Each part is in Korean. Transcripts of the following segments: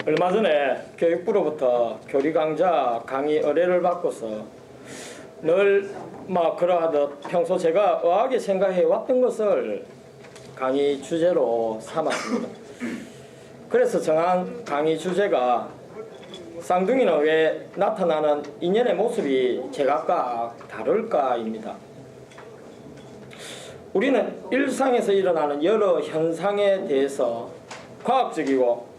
얼마 전에 교육부로부터 교리 강좌 강의 의뢰를 받고서 늘 그러하듯 평소 제가 의아하게 생각해 왔던 것을 강의 주제로 삼았습니다. 그래서 정한 강의 주제가 쌍둥이는 왜 나타나는 인연의 모습이 제각각 다를까입니다. 우리는 일상에서 일어나는 여러 현상에 대해서 과학적이고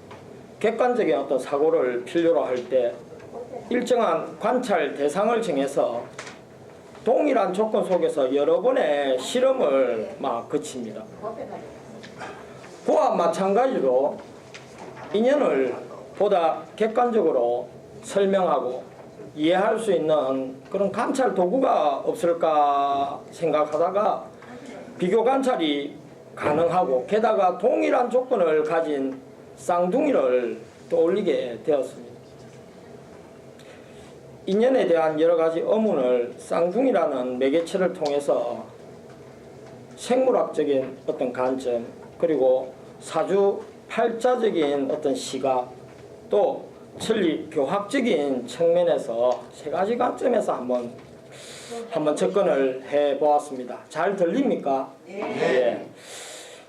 객관적인 어떤 사고를 필요로 할 때 일정한 관찰 대상을 정해서 동일한 조건 속에서 여러 번의 실험을 거칩니다. 그와 마찬가지로 인연을 보다 객관적으로 설명하고 이해할 수 있는 그런 관찰 도구가 없을까 생각하다가 비교 관찰이 가능하고 게다가 동일한 조건을 가진 쌍둥이를 떠올리게 되었습니다. 인연에 대한 여러 가지 의문을 쌍둥이라는 매개체를 통해서 생물학적인 어떤 관점, 그리고 사주팔자적인 어떤 시각, 또 천리교학적인 측면에서 세 가지 관점에서 한번 접근을 해보았습니다. 잘 들립니까? 네.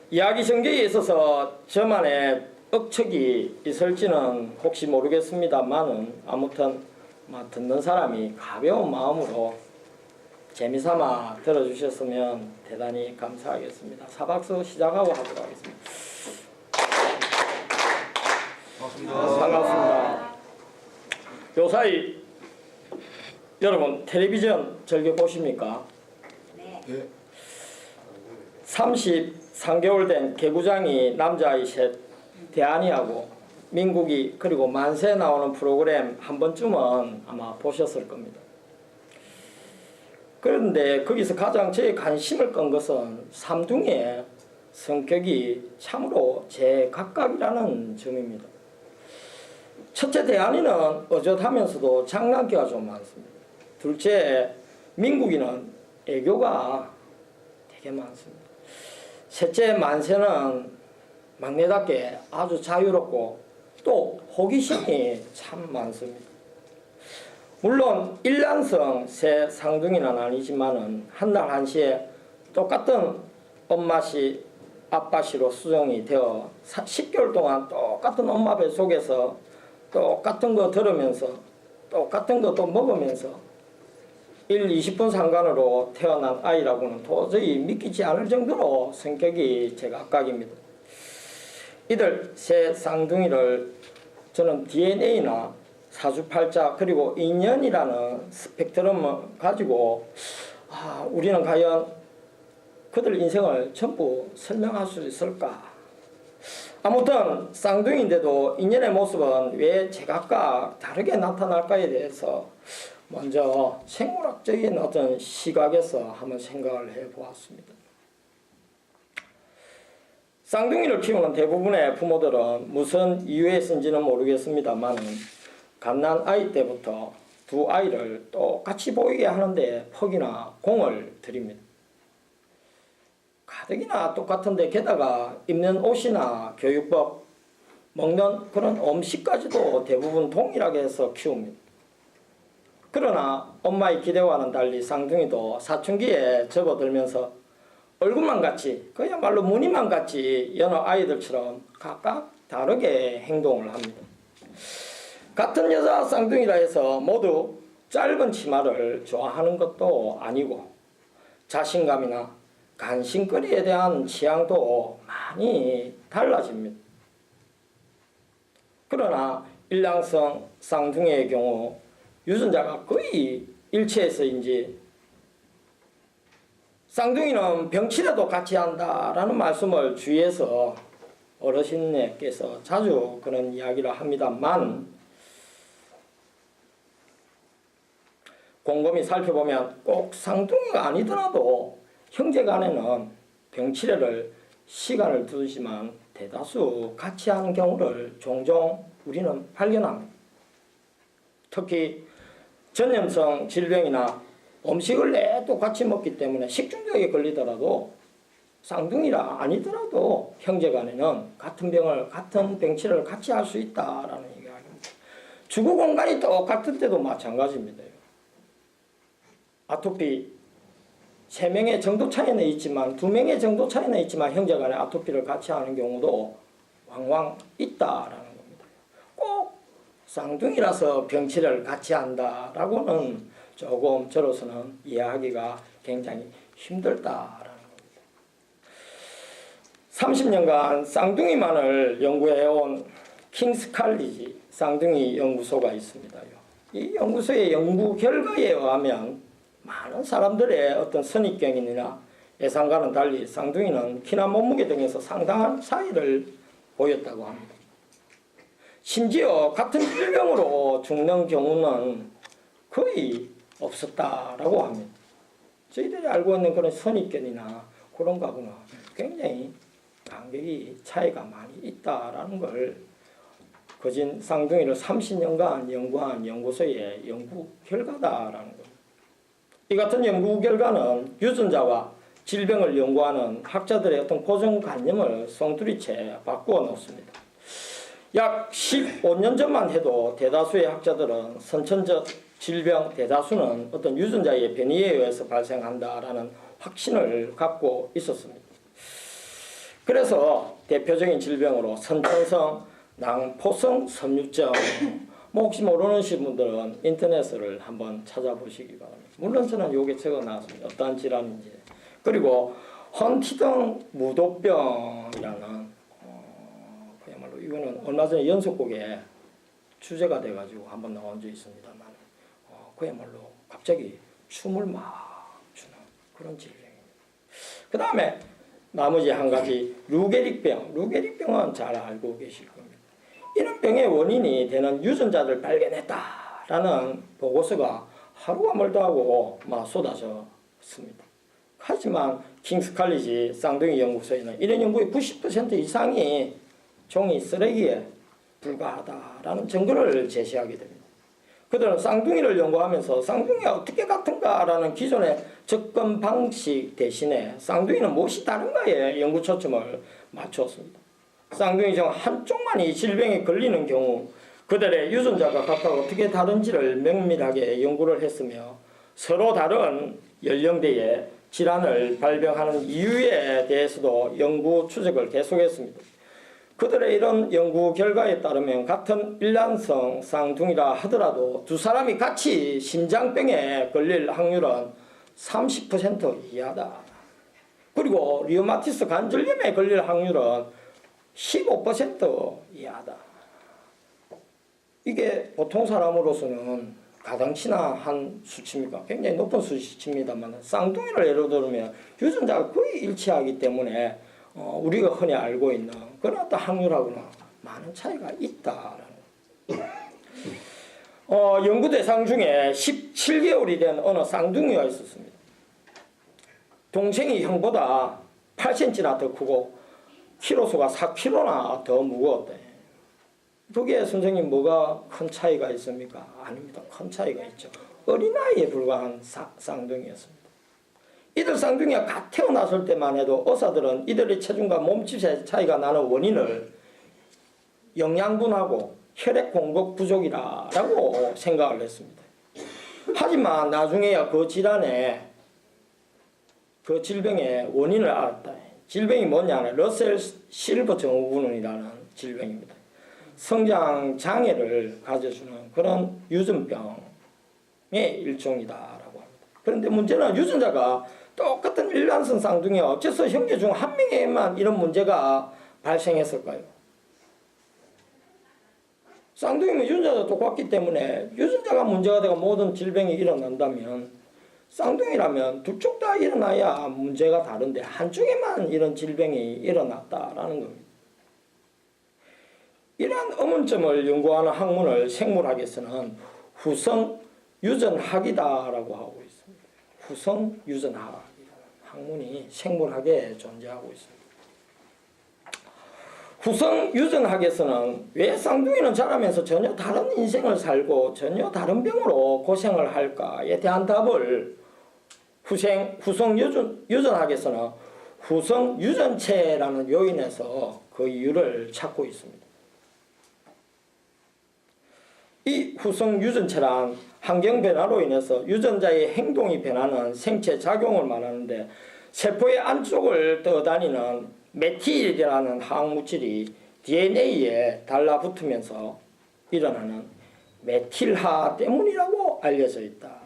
이야기 전개에 있어서 저만의 억측이 있을지는 혹시 모르겠습니다만은 아무튼 듣는 사람이 가벼운 마음으로 재미삼아 들어주셨으면 대단히 감사하겠습니다. 사박수 시작하고 하도록 하겠습니다. 반갑습니다. 요사이 여러분 텔레비전 즐겨 보십니까? 네. 33개월 된 개구장이 남자아이 셋, 대안이하고 민국이, 그리고 만세 나오는 프로그램 한 번쯤은 아마 보셨을 겁니다. 그런데 거기서 가장 제 관심을 끈 것은 삼둥이의 성격이 참으로 제각각이라는 점입니다. 첫째 대안이는 어젓하면서도 장난기가 좀 많습니다. 둘째 민국이는 애교가 되게 많습니다. 셋째 만세는 막내답게 아주 자유롭고 또 호기심이 참 많습니다. 물론 일란성 새 상둥이는 아니지만은 한날 한시에 똑같은 엄마시 아빠시로 수정이 되어 10개월 동안 똑같은 엄마 배 속에서 똑같은 거 들으면서 똑같은 거 또 먹으면서 20분 상관으로 태어난 아이라고는 도저히 믿기지 않을 정도로 성격이 제각각입니다. 이들 새 쌍둥이를 저는 DNA나 사주팔자 그리고 인연이라는 스펙트럼을 가지고 우리는 과연 그들 인생을 전부 설명할 수 있을까? 아무튼 쌍둥이인데도 인연의 모습은 왜 제각각 다르게 나타날까에 대해서 먼저 생물학적인 어떤 시각에서 한번 생각을 해보았습니다. 쌍둥이를 키우는 대부분의 부모들은 무슨 이유에서인지는 모르겠습니다만 갓난 아이 때부터 두 아이를 똑같이 보이게 하는데 퍽이나 공을 들입니다. 가뜩이나 똑같은데 게다가 입는 옷이나 교육법, 먹는 그런 음식까지도 대부분 동일하게 해서 키웁니다. 그러나 엄마의 기대와는 달리 쌍둥이도 사춘기에 접어들면서 얼굴만 같이, 그야말로 무늬만 같이 여느 아이들처럼 각각 다르게 행동을 합니다. 같은 여자 쌍둥이라 해서 모두 짧은 치마를 좋아하는 것도 아니고 자신감이나 간식거리에 대한 취향도 많이 달라집니다. 그러나 일란성 쌍둥이의 경우 유전자가 거의 일치해서인지 쌍둥이는 병치레도 같이 한다라는 말씀을 주위에서 어르신네께서 자주 그런 이야기를 합니다만 곰곰이 살펴보면 꼭 쌍둥이가 아니더라도 형제간에는 병치레를 시간을 두지만 대다수 같이 하는 경우를 종종 우리는 발견합니다. 특히 전염성 질병이나 음식을 내도 같이 먹기 때문에 식중독에 걸리더라도 쌍둥이라 아니더라도 형제간에는 같은 병을 같은 병치를 같이 할 수 있다라는 이야기입니다. 주거 공간이 똑같은 때도 마찬가지입니다. 아토피 3명의 정도 차이는 있지만 2명의 정도 차이는 있지만 형제간에 아토피를 같이 하는 경우도 왕왕 있다라는 겁니다. 꼭 쌍둥이라서 병치를 같이 한다라고는 조금 저로서는 이해하기가 굉장히 힘들다라는 겁니다. 30년간 쌍둥이만을 연구해온 킹스 칼리지 쌍둥이 연구소가 있습니다. 이 연구소의 연구 결과에 의하면 많은 사람들의 어떤 선입견이나 예상과는 달리 쌍둥이는 키나 몸무게 등에서 상당한 차이를 보였다고 합니다. 심지어 같은 질병으로 죽는 경우는 거의 없었다라고 합니다. 저희들이 알고 있는 그런 선입견이나 그런 거하고는 굉장히 간격이 차이가 많이 있다라는 걸 거진 쌍둥이를 30년간 연구한 연구소의 연구 결과다라는 겁니다. 이 같은 연구 결과는 유전자와 질병을 연구하는 학자들의 어떤 고정관념을 송두리째 바꾸어 놓습니다. 약 15년 전만 해도 대다수의 학자들은 선천적 질병 대다수는 어떤 유전자의 변이에 의해서 발생한다라는 확신을 갖고 있었습니다. 그래서 대표적인 질병으로 선천성 낭포성 섬유증, 혹시 모르시는 분들은 인터넷을 한번 찾아보시기 바랍니다. 물론 저는 요게 적어놨습니다. 어떠한 질환인지. 그리고 헌티든 무도병이라는 그야말로 이거는 얼마 전에 연속곡에 주제가 돼가지고 한번 나온 적이 있습니다만 그야말로 갑자기 춤을 막 추는 그런 질병입니다. 그 다음에 나머지 한 가지 루게릭병. 루게릭병은 잘 알고 계실 겁니다. 이런 병의 원인이 되는 유전자를 발견했다라는 보고서가 하루가 멀다 하고 막 쏟아졌습니다. 하지만 킹스 칼리지 쌍둥이 연구소에는 이런 연구의 90% 이상이 종이 쓰레기에 불과하다라는 증거를 제시하게 됩니다. 그들은 쌍둥이를 연구하면서 쌍둥이가 어떻게 같은가라는 기존의 접근 방식 대신에 쌍둥이는 무엇이 다른가에 연구 초점을 맞추었습니다. 쌍둥이 중 한쪽만이 질병에 걸리는 경우 그들의 유전자가 각각 어떻게 다른지를 면밀하게 연구를 했으며 서로 다른 연령대의 질환을 발병하는 이유에 대해서도 연구 추적을 계속했습니다. 그들의 이런 연구 결과에 따르면 같은 일란성 쌍둥이라 하더라도 두 사람이 같이 심장병에 걸릴 확률은 30% 이하다. 그리고 리우마티스 관절염에 걸릴 확률은 15% 이하다. 이게 보통 사람으로서는 가당치나 한 수치입니까? 굉장히 높은 수치입니다만 쌍둥이를 예로 들면 유전자가 거의 일치하기 때문에 우리가 흔히 알고 있는 그런 어떤 확률하고는 많은 차이가 있다라는 연구 대상 중에 17개월이 된 어느 쌍둥이가 있었습니다. 동생이 형보다 8cm나 더 크고 키로수가 4kg나 더 무거웠대. 거기에 선생님 뭐가 큰 차이가 있습니까? 아닙니다. 큰 차이가 있죠. 어린아이에 불과한 쌍둥이였습니다. 이들 쌍둥이가 갓 태어났을 때만 해도 의사들은 이들의 체중과 몸집의 차이가 나는 원인을 영양분하고 혈액 공급 부족이라고 생각을 했습니다. 하지만 나중에야 그 질병의 원인을 알았다. 질병이 뭐냐면 러셀 실버 증후군이라는 질병입니다. 성장 장애를 가져주는 그런 유전병의 일종이다라고 합니다. 그런데 문제는 유전자가 똑같은 일란성 쌍둥이와 어째서 형제 중 한 명에만 이런 문제가 발생했을까요? 쌍둥이는 유전자가 똑같기 때문에 유전자가 문제가 되고 모든 질병이 일어난다면 쌍둥이라면 두 쪽 다 일어나야 문제가 다른데 한쪽에만 이런 질병이 일어났다라는 겁니다. 이러한 의문점을 연구하는 학문을 생물학에서는 후성 유전학이다라고 하고 있습니다. 후성 유전학이라는 학문이 생물학에 존재하고 있습니다. 후성 유전학에서는 왜 쌍둥이는 자라면서 전혀 다른 인생을 살고 전혀 다른 병으로 고생을 할까에 대한 답을 후성 유전학에서는 후성 유전체라는 요인에서 그 이유를 찾고 있습니다. 이 후성 유전체란 환경 변화로 인해서 유전자의 행동이 변하는 생체 작용을 말하는데, 세포의 안쪽을 떠다니는 메틸이라는 화학물질이 DNA에 달라붙으면서 일어나는 메틸화 때문이라고 알려져 있다.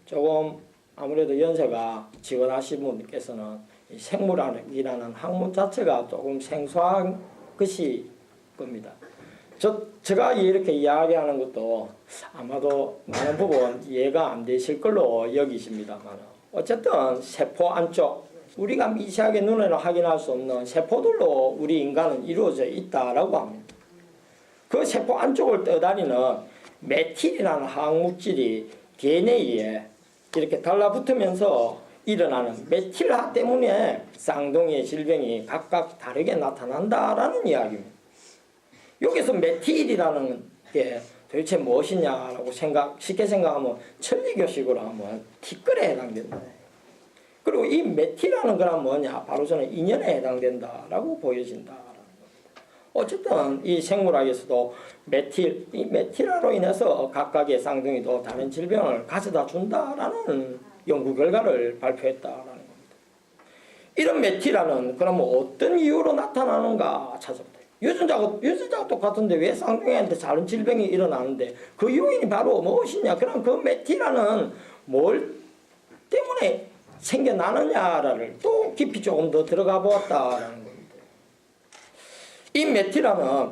조금 아무래도 연세가 지원하신 분께서는 생물학이라는 학문 자체가 조금 생소한 것이 겁니다. 제가 이렇게 이야기하는 것도 아마도 많은 부분 이해가 안 되실 걸로 여기십니다만, 어쨌든 세포 안쪽, 우리가 미세하게 눈에는 확인할 수 없는 세포들로 우리 인간은 이루어져 있다라고 합니다. 그 세포 안쪽을 떠다니는 메틸이라는 화학물질이 DNA에 이렇게 달라붙으면서 일어나는 메틸화 때문에 쌍둥이의 질병이 각각 다르게 나타난다라는 이야기입니다. 여기서 메틸이라는 게 도대체 무엇이냐라고 쉽게 생각하면 천리교식으로 하면 티끌에 해당된다. 그리고 이 메틸이라는 거는 뭐냐? 바로 저는 인연에 해당된다라고 보여진다. 어쨌든 이 생물학에서도 이 메틸화로 인해서 각각의 쌍둥이도 다른 질병을 가져다 준다라는 연구 결과를 발표했다라는 겁니다. 이런 메틸화는 그러면 어떤 이유로 나타나는가 찾아보다. 유전자가 똑같은데 왜 쌍둥이한테 다른 질병이 일어나는데 그 요인이 바로 무엇이냐? 그럼 그 메틸화는 뭘 때문에 생겨나느냐를 또 깊이 조금 더 들어가 보았다라는 겁니다. 이 메틸화는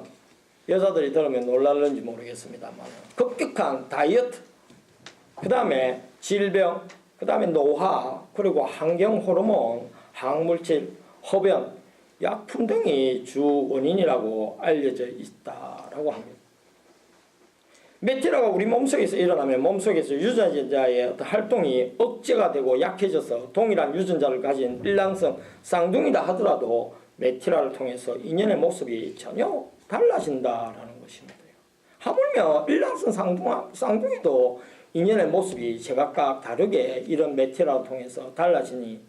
여자들이 들으면 놀랄는지 모르겠습니다만, 급격한 다이어트, 그 다음에 질병, 그 다음에 노화, 그리고 환경 호르몬, 화학물질, 흡연, 약품 등이 주 원인이라고 알려져 있다라고 합니다. 메틸화가 우리 몸속에서 일어나면 몸속에서 유전자의 어떤 활동이 억제가 되고 약해져서 동일한 유전자를 가진 일란성 쌍둥이다 하더라도 메틸화를 통해서 인연의 모습이 전혀 달라진다라는 것입니다. 하물며 일란성 쌍둥이도 인연의 모습이 제각각 다르게 이런 메틸화를 통해서 달라지니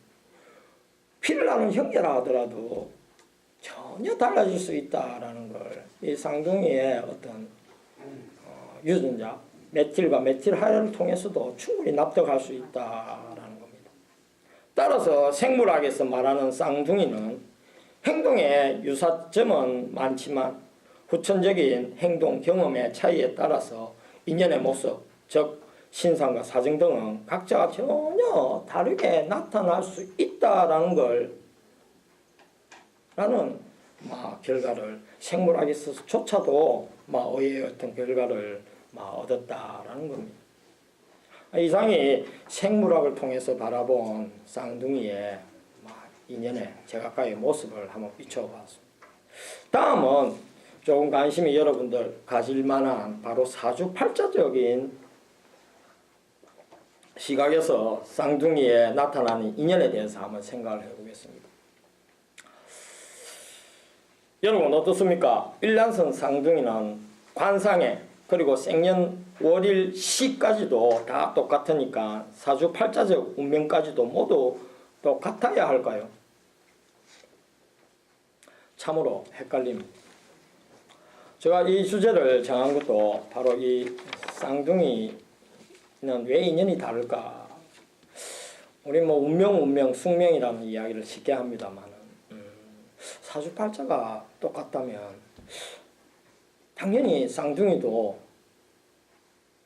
피를 나눈 형제라 하더라도 전혀 달라질 수 있다라는 걸 이 쌍둥이의 어떤 유전자 메틸과 메틸화를 통해서도 충분히 납득할 수 있다라는 겁니다. 따라서 생물학에서 말하는 쌍둥이는 행동의 유사점은 많지만 후천적인 행동 경험의 차이에 따라서 인연의 모습, 즉 신상과 사정 등은 각자가 전혀 다르게 나타날 수 있다라는 걸 라는 결과를 생물학에서조차도 의외의 어떤 결과를 얻었다라는 겁니다. 이상이 생물학을 통해서 바라본 쌍둥이의 인연의 제각각의 모습을 한번 비춰봤습니다. 다음은 조금 관심이 여러분들 가질 만한 바로 사주팔자적인 시각에서 쌍둥이에 나타나는 인연에 대해서 한번 생각을 해보겠습니다. 여러분 어떻습니까? 일란성 쌍둥이는 관상에 그리고 생년월일 시까지도 다 똑같으니까 사주팔자적 운명까지도 모두 똑같아야 할까요? 참으로 헷갈립니다. 제가 이 주제를 정한 것도 바로 이 쌍둥이는 왜 인연이 다를까? 우리 운명, 숙명이라는 이야기를 쉽게 합니다만 사주팔자가 똑같다면 당연히 쌍둥이도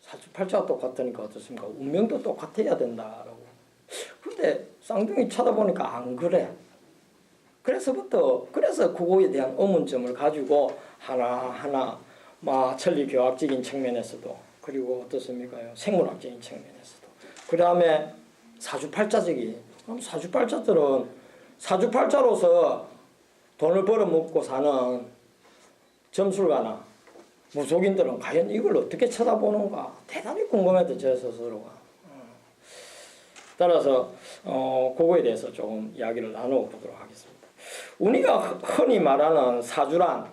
사주팔자가 똑같으니까 어떻습니까? 운명도 똑같아야 된다라고. 근데 쌍둥이 쳐다보니까 안 그래. 그래서 그거에 대한 의문점을 가지고 하나하나 천리교학적인 측면에서도 그리고 어떻습니까? 생물학적인 측면에서도 그 다음에 사주팔자적인 사주팔자들은 사주팔자로서 돈을 벌어먹고 사는 점술가나 무속인들은 과연 이걸 어떻게 쳐다보는가 대단히 궁금해도 제 스스로가. 따라서 그거에 대해서 조금 이야기를 나눠보도록 하겠습니다. 우리가 흔히 말하는 사주란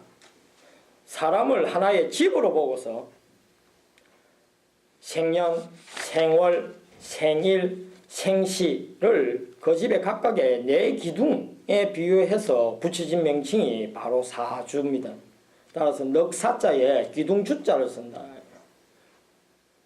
사람을 하나의 집으로 보고서 생년, 생월, 생일, 생시를 그 집의 각각의 네 기둥에 비유해서 붙여진 명칭이 바로 사주입니다. 따라서 넉사자에 기둥주자를 쓴다.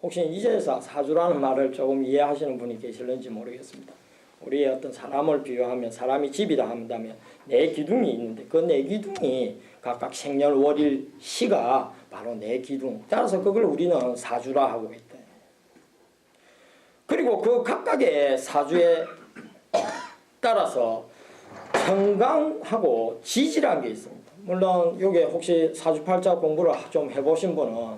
혹시 이제서 사주라는 말을 조금 이해하시는 분이 계실는지 모르겠습니다. 우리의 어떤 사람을 비유하면 사람이 집이라 한다면 네 기둥이 있는데 그 네 기둥이 각각 생년월일 시가 바로 네 기둥. 따라서 그걸 우리는 사주라 하고 있다. 그리고 그 각각의 사주에 따라서 청강하고 지지라는 게 있습니다. 물론 이게 혹시 사주팔자 공부를 좀 해보신 분은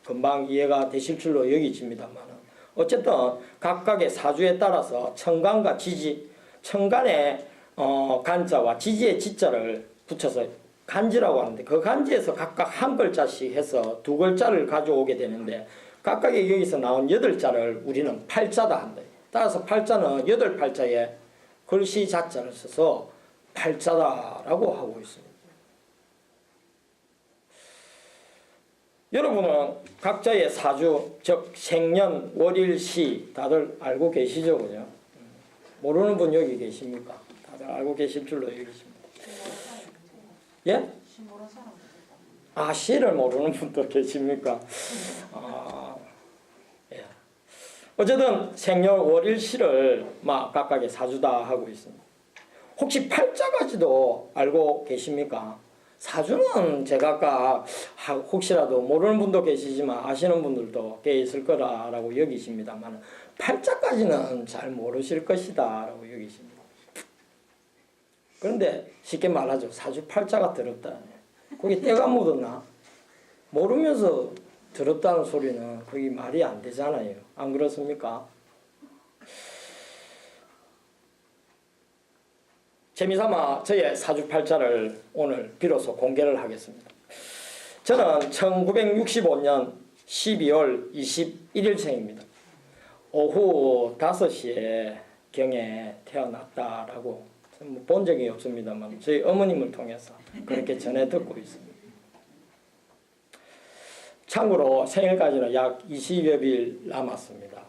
금방 이해가 되실 줄로 여기집니다만 어쨌든 각각의 사주에 따라서 청간과 지지, 청간의 간자와 지지의 지자를 붙여서 간지라고 하는데 그 간지에서 각각 한 글자씩 해서 두 글자를 가져오게 되는데 각각의 여기서 나온 8자를 우리는 팔자다 한다. 따라서 팔자는 8팔자에 글씨 자자를 써서 팔자다라고 하고 있습니다. 여러분은 각자의 사주, 즉 생년, 월일, 시 다들 알고 계시죠? 그죠? 모르는 분 여기 계십니까? 다들 알고 계실 줄로 여기십니다. 예? 아, 시를 모르는 분도 계십니까? 예. 어쨌든 생년, 월일, 시를 각각의 사주다 하고 있습니다. 혹시 팔자까지도 알고 계십니까? 사주는 제가 아까 혹시라도 모르는 분도 계시지만 아시는 분들도 꽤 있을 거라고 여기십니다만 팔자까지는 잘 모르실 것이다 라고 여기십니다. 그런데 쉽게 말하죠. 사주 팔자가 더럽다. 거기 때가 묻었나? 모르면서 더럽다는 소리는 그게 말이 안 되잖아요. 안 그렇습니까? 재미삼아 저의 사주팔자를 오늘 비로소 공개를 하겠습니다. 저는 1965년 12월 21일생입니다. 오후 5시에 경에 태어났다라고 본 적이 없습니다만 저희 어머님을 통해서 그렇게 전해 듣고 있습니다. 참고로 생일까지는 약 20여일 남았습니다.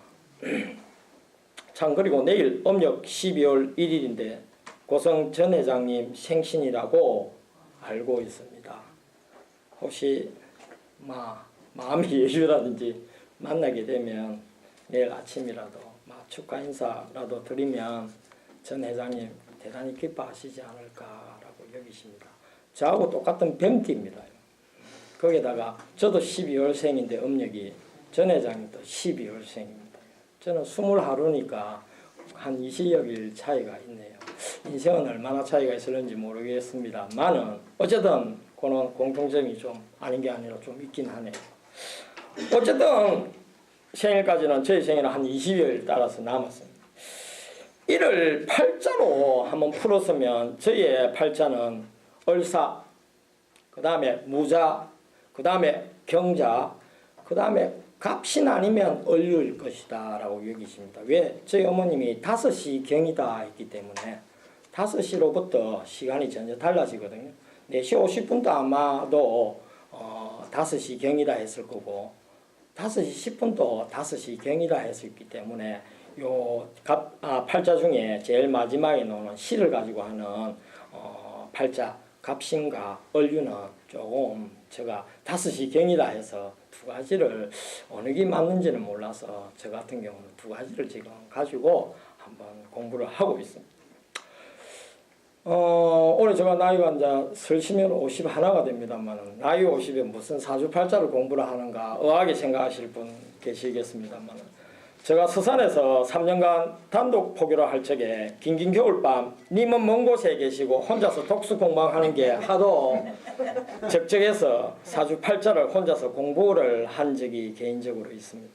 참 그리고 내일 음력 12월 1일인데 고성 전 회장님 생신이라고 알고 있습니다. 혹시 마음의 여유라든지 만나게 되면 내일 아침이라도 축하 인사라도 드리면 전 회장님 대단히 기뻐하시지 않을까라고 여기십니다. 저하고 똑같은 병띠입니다. 거기다가 저도 12월생인데 음력이 전 회장님도 12월생입니다. 저는 20하루니까 한 20여일 차이가 있네요. 인생은 얼마나 차이가 있을는지 모르겠습니다만은 어쨌든 그런 공통점이 좀 아닌 게 아니라 좀 있긴 하네요. 어쨌든 생일까지는 저희 생일은 한 20여일 따라서 남았습니다. 이를 팔자로 한번 풀었으면 저희의 팔자는 을사, 그 다음에 무자, 그 다음에 경자, 그 다음에 갑신 아니면 을류일 것이다 라고 여기십니다. 왜? 저희 어머님이 5시 경이다 했기 때문에 5시로부터 시간이 전혀 달라지거든요. 4시 50분도 아마도 5시 경이다 했을 거고 5시 10분도 5시 경이다 했었기 때문에 팔자 중에 제일 마지막에 나오는 시를 가지고 하는 팔자 갑신과 을류는 조금 제가 5시 경이다 해서 두 가지를 어느 게 맞는지는 몰라서 저 같은 경우는 두 가지를 지금 가지고 한번 공부를 하고 있습니다. 오늘 제가 나이가 이제 설치면 51가 됩니다만 나이 50에 무슨 사주팔자를 공부를 하는가 의아하게 생각하실 분 계시겠습니다만 제가 서산에서 3년간 단독 포교를 할 적에 긴긴 겨울밤 님은 먼 곳에 계시고 혼자서 독수 공방하는 게 하도 적적해서 사주팔자를 혼자서 공부를 한 적이 개인적으로 있습니다.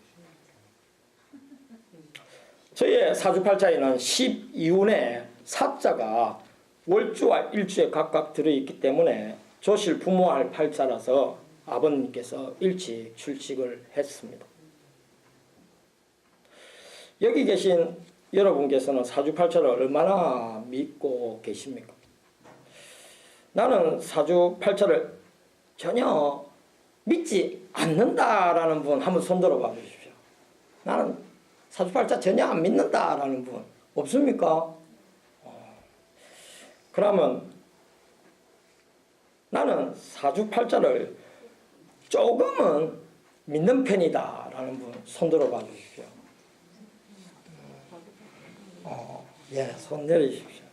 저희의 사주팔자에는 12운에 사자가 월주와 일주에 각각 들어있기 때문에 조실 부모할 팔자라서 아버님께서 일찍 출직을 했습니다. 여기 계신 여러분께서는 사주팔자를 얼마나 믿고 계십니까? 나는 사주팔자를 전혀 믿지 않는다라는 분 한번 손들어 봐 주십시오. 나는 사주팔자 전혀 안 믿는다라는 분 없습니까? 그러면 나는 사주팔자를 조금은 믿는 편이다라는 분 손 들어봐 주십시오. 예, 손 내리십시오.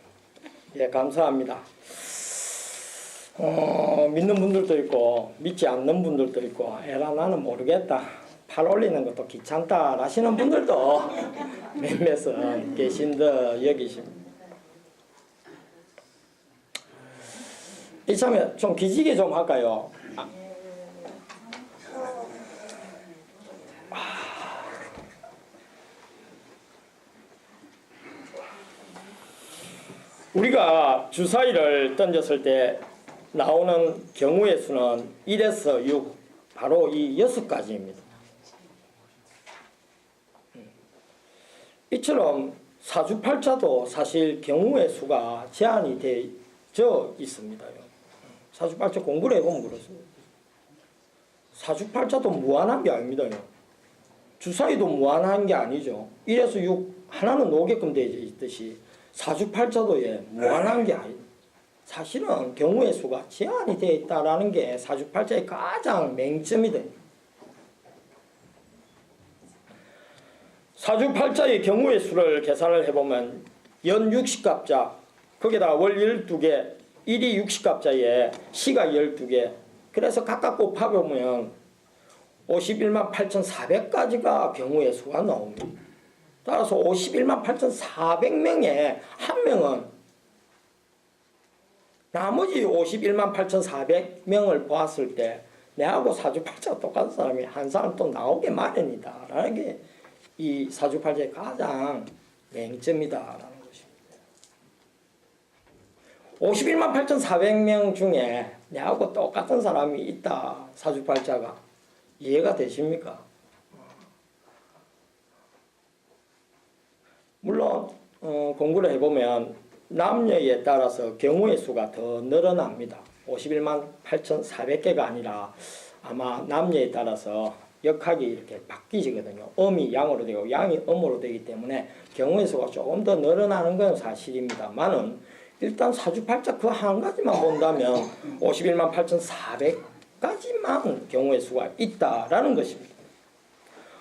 예, 감사합니다. 믿는 분들도 있고 믿지 않는 분들도 있고 에라 나는 모르겠다. 팔 올리는 것도 귀찮다 하시는 분들도 몇몇은 계신 듯 여기십니다. 이참에 좀 기지개 좀 할까요? 우리가 주사위를 던졌을 때 나오는 경우의 수는 1에서 6, 바로 이 6가지입니다. 이처럼 사주팔자도 사실 경우의 수가 제한이 되어 있습니다요. 사주팔자 공부를 해보면 그렇습니다. 사주팔자도 무한한 게 아닙니다요. 주사위도 무한한 게 아니죠. 1에서 6 하나는 오게끔 되어 있듯이 사주팔자도 무한한 게 아니에요. 사실은 경우의 수가 제한이 되어 있다는 게 사주팔자의 가장 맹점이 됩니다. 사주팔자의 경우의 수를 계산을 해보면 연 60갑자, 거기다가 월 12개, 일이 60갑자에 시가 12개, 그래서 각각 곱해보면 51만 8,400가지가 경우의 수가 나옵니다. 따라서 51만 8,400명에 한 명은 나머지 51만 8,400명을 보았을 때 내하고 사주팔자가 똑같은 사람이 한 사람 또 나오게 마련이다 라는 게 이 사주팔자의 가장 맹점이다 라는 것입니다. 51만 8,400명 중에 내하고 똑같은 사람이 있다, 사주팔자가. 이해가 되십니까? 물론 공부를 해보면 남녀에 따라서 경우의 수가 더 늘어납니다. 51만 8,400개가 아니라 아마 남녀에 따라서 역학이 이렇게 바뀌지거든요. 음이 양으로 되고 양이 음으로 되기 때문에 경우의 수가 조금 더 늘어나는 건 사실입니다만은 일단 사주팔자 그 한 가지만 본다면 51만 8,400가지만 경우의 수가 있다라는 것입니다.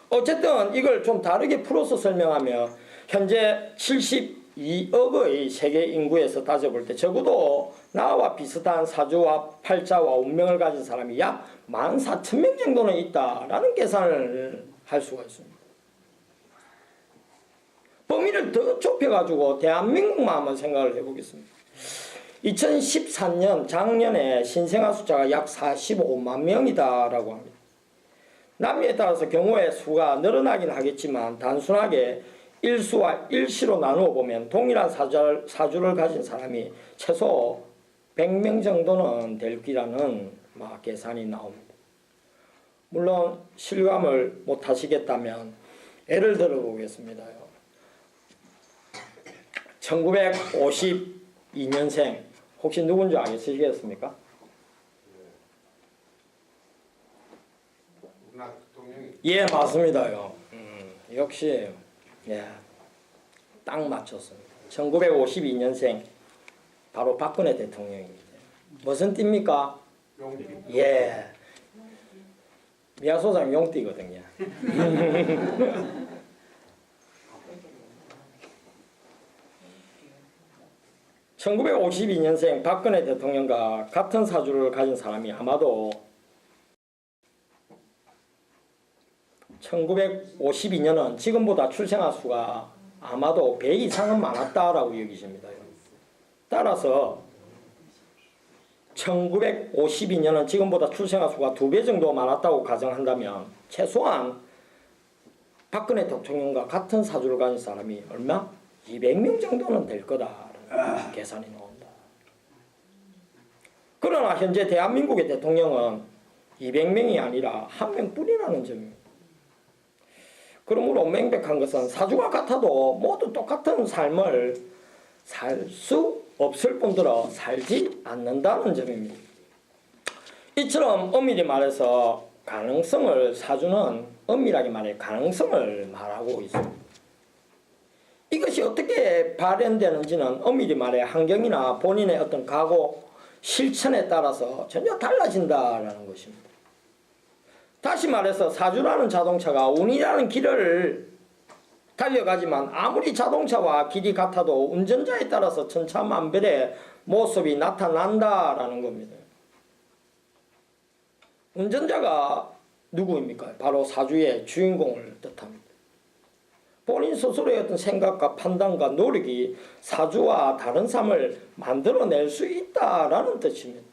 어쨌든 이걸 좀 다르게 풀어서 설명하면 현재 72억의 세계 인구에서 따져볼 때 적어도 나와 비슷한 사주와 팔자와 운명을 가진 사람이 약 14,000명 정도는 있다라는 계산을 할 수가 있습니다. 범위를 더 좁혀가지고 대한민국만 한번 생각을 해보겠습니다. 2014년 작년에 신생아 숫자가 약 45만 명이다라고 합니다. 남녀에 따라서 경우의 수가 늘어나긴 하겠지만 단순하게 일수와 일시로 나누어 보면 동일한 사주를 가진 사람이 최소 100명 정도는 될 거라는 계산이 나옵니다. 물론 실감을 못 하시겠다면 예를 들어 보겠습니다요. 1952년생 혹시 누군지 아시겠습니까? 예, 맞습니다요. 역시 예, 딱 맞췄습니다. 1952년생 바로 박근혜 대통령입니다. 무슨 띠입니까? 용띠. 예, 미아소장 용띠거든요. 1952년생 박근혜 대통령과 같은 사주를 가진 사람이 아마도 1952년은 지금보다 출생아 수가 아마도 100 이상은 많았다라고 여기십니다. 따라서 1952년은 지금보다 출생아 수가 2배 정도 많았다고 가정한다면 최소한 박근혜 대통령과 같은 사주를 가진 사람이 얼마? 200명 정도는 될 거다라는 계산이 나온다. 그러나 현재 대한민국의 대통령은 200명이 아니라 1명뿐이라는 점입니다. 그러므로 명백한 것은 사주가 같아도 모두 똑같은 삶을 살 수 없을 뿐더러 살지 않는다는 점입니다. 이처럼 엄밀히 말해서 가능성을, 사주는 엄밀하게 말해 가능성을 말하고 있습니다. 이것이 어떻게 발현되는지는 엄밀히 말해 환경이나 본인의 어떤 각오, 실천에 따라서 전혀 달라진다라는 것입니다. 다시 말해서 사주라는 자동차가 운이라는 길을 달려가지만 아무리 자동차와 길이 같아도 운전자에 따라서 천차만별의 모습이 나타난다라는 겁니다. 운전자가 누구입니까? 바로 사주의 주인공을 뜻합니다. 본인 스스로의 어떤 생각과 판단과 노력이 사주와 다른 삶을 만들어낼 수 있다라는 뜻입니다.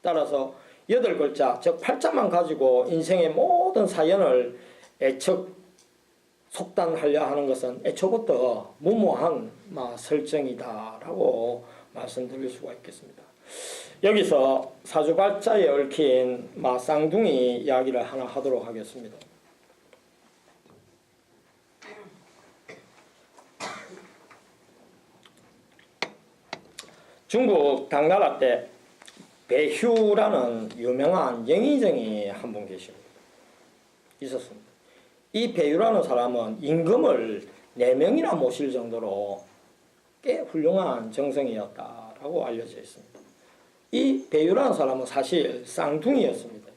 따라서 8글자, 즉 8자만 가지고 인생의 모든 사연을 속단하려 하는 것은 애초부터 무모한 설정이다라고 말씀드릴 수가 있겠습니다. 여기서 사주발자에 얽힌 쌍둥이 이야기를 하나 하도록 하겠습니다. 중국 당나라 때 배휴라는 유명한 영의정이 한 분 계십니다. 있었습니다. 이 배휴라는 사람은 임금을 4명이나 모실 정도로 꽤 훌륭한 정성이었다라고 알려져 있습니다. 이 배휴라는 사람은 사실 쌍둥이였습니다.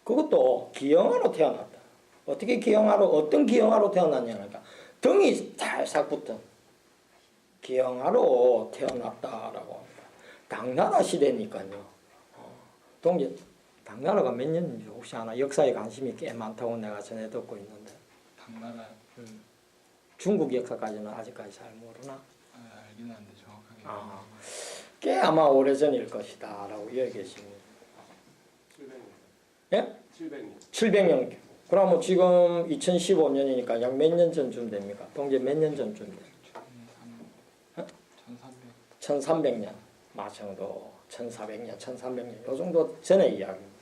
그것도 기형아로 태어났다. 어떻게 기형아로, 어떤 기형아로 태어났냐니까 등이 살짝 붙은 기형아로 태어났다라고 합니다. 당나라 시대니까요. 동계 당나라가 몇 년인지 혹시 아나? 역사에 관심이 꽤 많다고 내가 전해 듣고 있는데. 당나라. 중국 역사까지는 아직까지 잘 모르나? 알기는 한데 정확하게. 꽤 아마 오래전일 것이다라고 얘기했습니다. 700년. 예? 700년. 700년. 그러면 지금 2015년이니까 약 몇 년 전쯤 됩니까? 동계 몇 년 전쯤 돼요? 1300년. 마정도 1400년, 1300년 요 정도 전의 이야기입니다.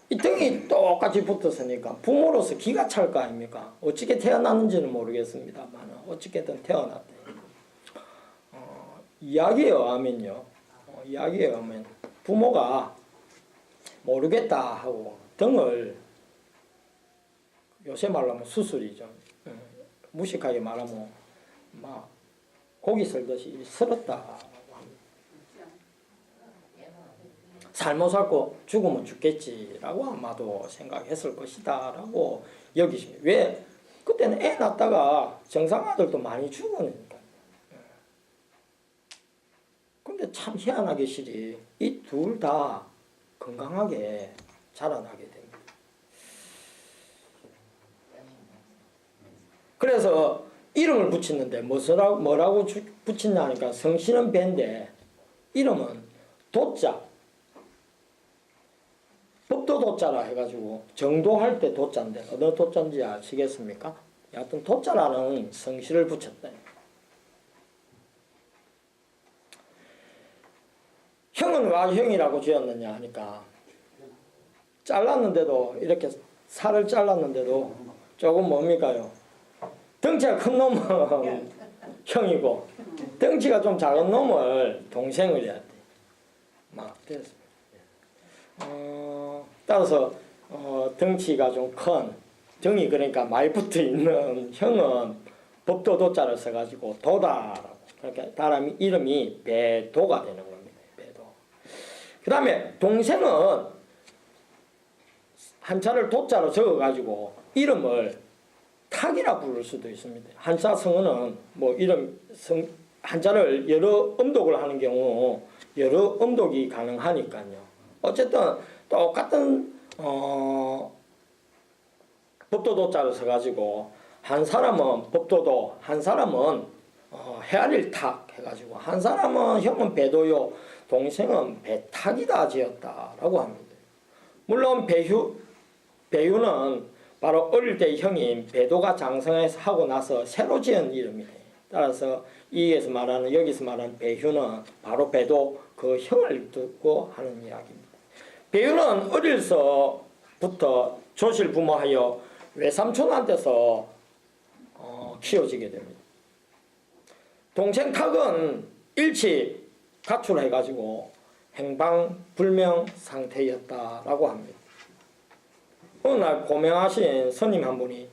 이 등이 똑같이 붙었으니까 부모로서 기가 찰 거 아닙니까? 어떻게 태어났는지는 모르겠습니다만 어떻게든 태어났대. 이야기에 의하면요. 이야기에 의하면 부모가 모르겠다 하고 등을 요새 말로 하면 수술이죠. 무식하게 말하면 막 고기 썰듯이 쓸었다. 살못 살고 죽으면 죽겠지라고 아마도 생각했을 것이다 라고 여기십니다. 왜? 그때는 애 낳다가 정상아들도 많이 죽으니까. 근데 참 희한하게 실이 이 둘 다 건강하게 자라나게 됩니다. 그래서 이름을 붙이는데 뭐라고 붙이냐니까 성씨는 배인데 이름은 도자. 법도 도자라 해가지고 정도할 때 도자인데 어느 도자인지 아시겠습니까? 여하튼 도자라는 성씨를 붙였다. 형은 왜 형이라고 지었느냐 하니까 잘랐는데도 이렇게 살을 잘랐는데도 조금 뭡니까요? 덩치가 큰 놈은 형이고 덩치가 좀 작은 놈을 동생을 해야 돼. 막 됐습니다. 따라서 덩치가 좀 큰 등이 그러니까 많이 붙어 있는 형은 법도 도자를 써가지고 도다라고 그러니까 사람이 이름이 배도가 되는 겁니다. 배도. 그 다음에 동생은 한자를 도자로 적어가지고 이름을 탁이라 부를 수도 있습니다. 한자 성어는 뭐 이름 한자를 여러 음독을 하는 경우 여러 음독이 가능하니까요. 어쨌든 똑같은 법도도자를 써가지고 한 사람은 법도도, 한 사람은 헤아릴 탁 해가지고 한 사람은 형은 배도요, 동생은 배탁이다 지었다라고 합니다. 물론 배유는 바로 어릴 때 형인 배도가 장성해서 하고 나서 새로 지은 이름이에요. 따라서 여기서 말하는 배휴는 바로 배도 그 형을 듣고 하는 이야기입니다. 배휴는 어려서부터 조실부모하여 외삼촌한테서 키워지게 됩니다. 동생 탁은 일치 가출해가지고 행방불명 상태였다라고 합니다. 어느 날 고명하신 스님 한 분이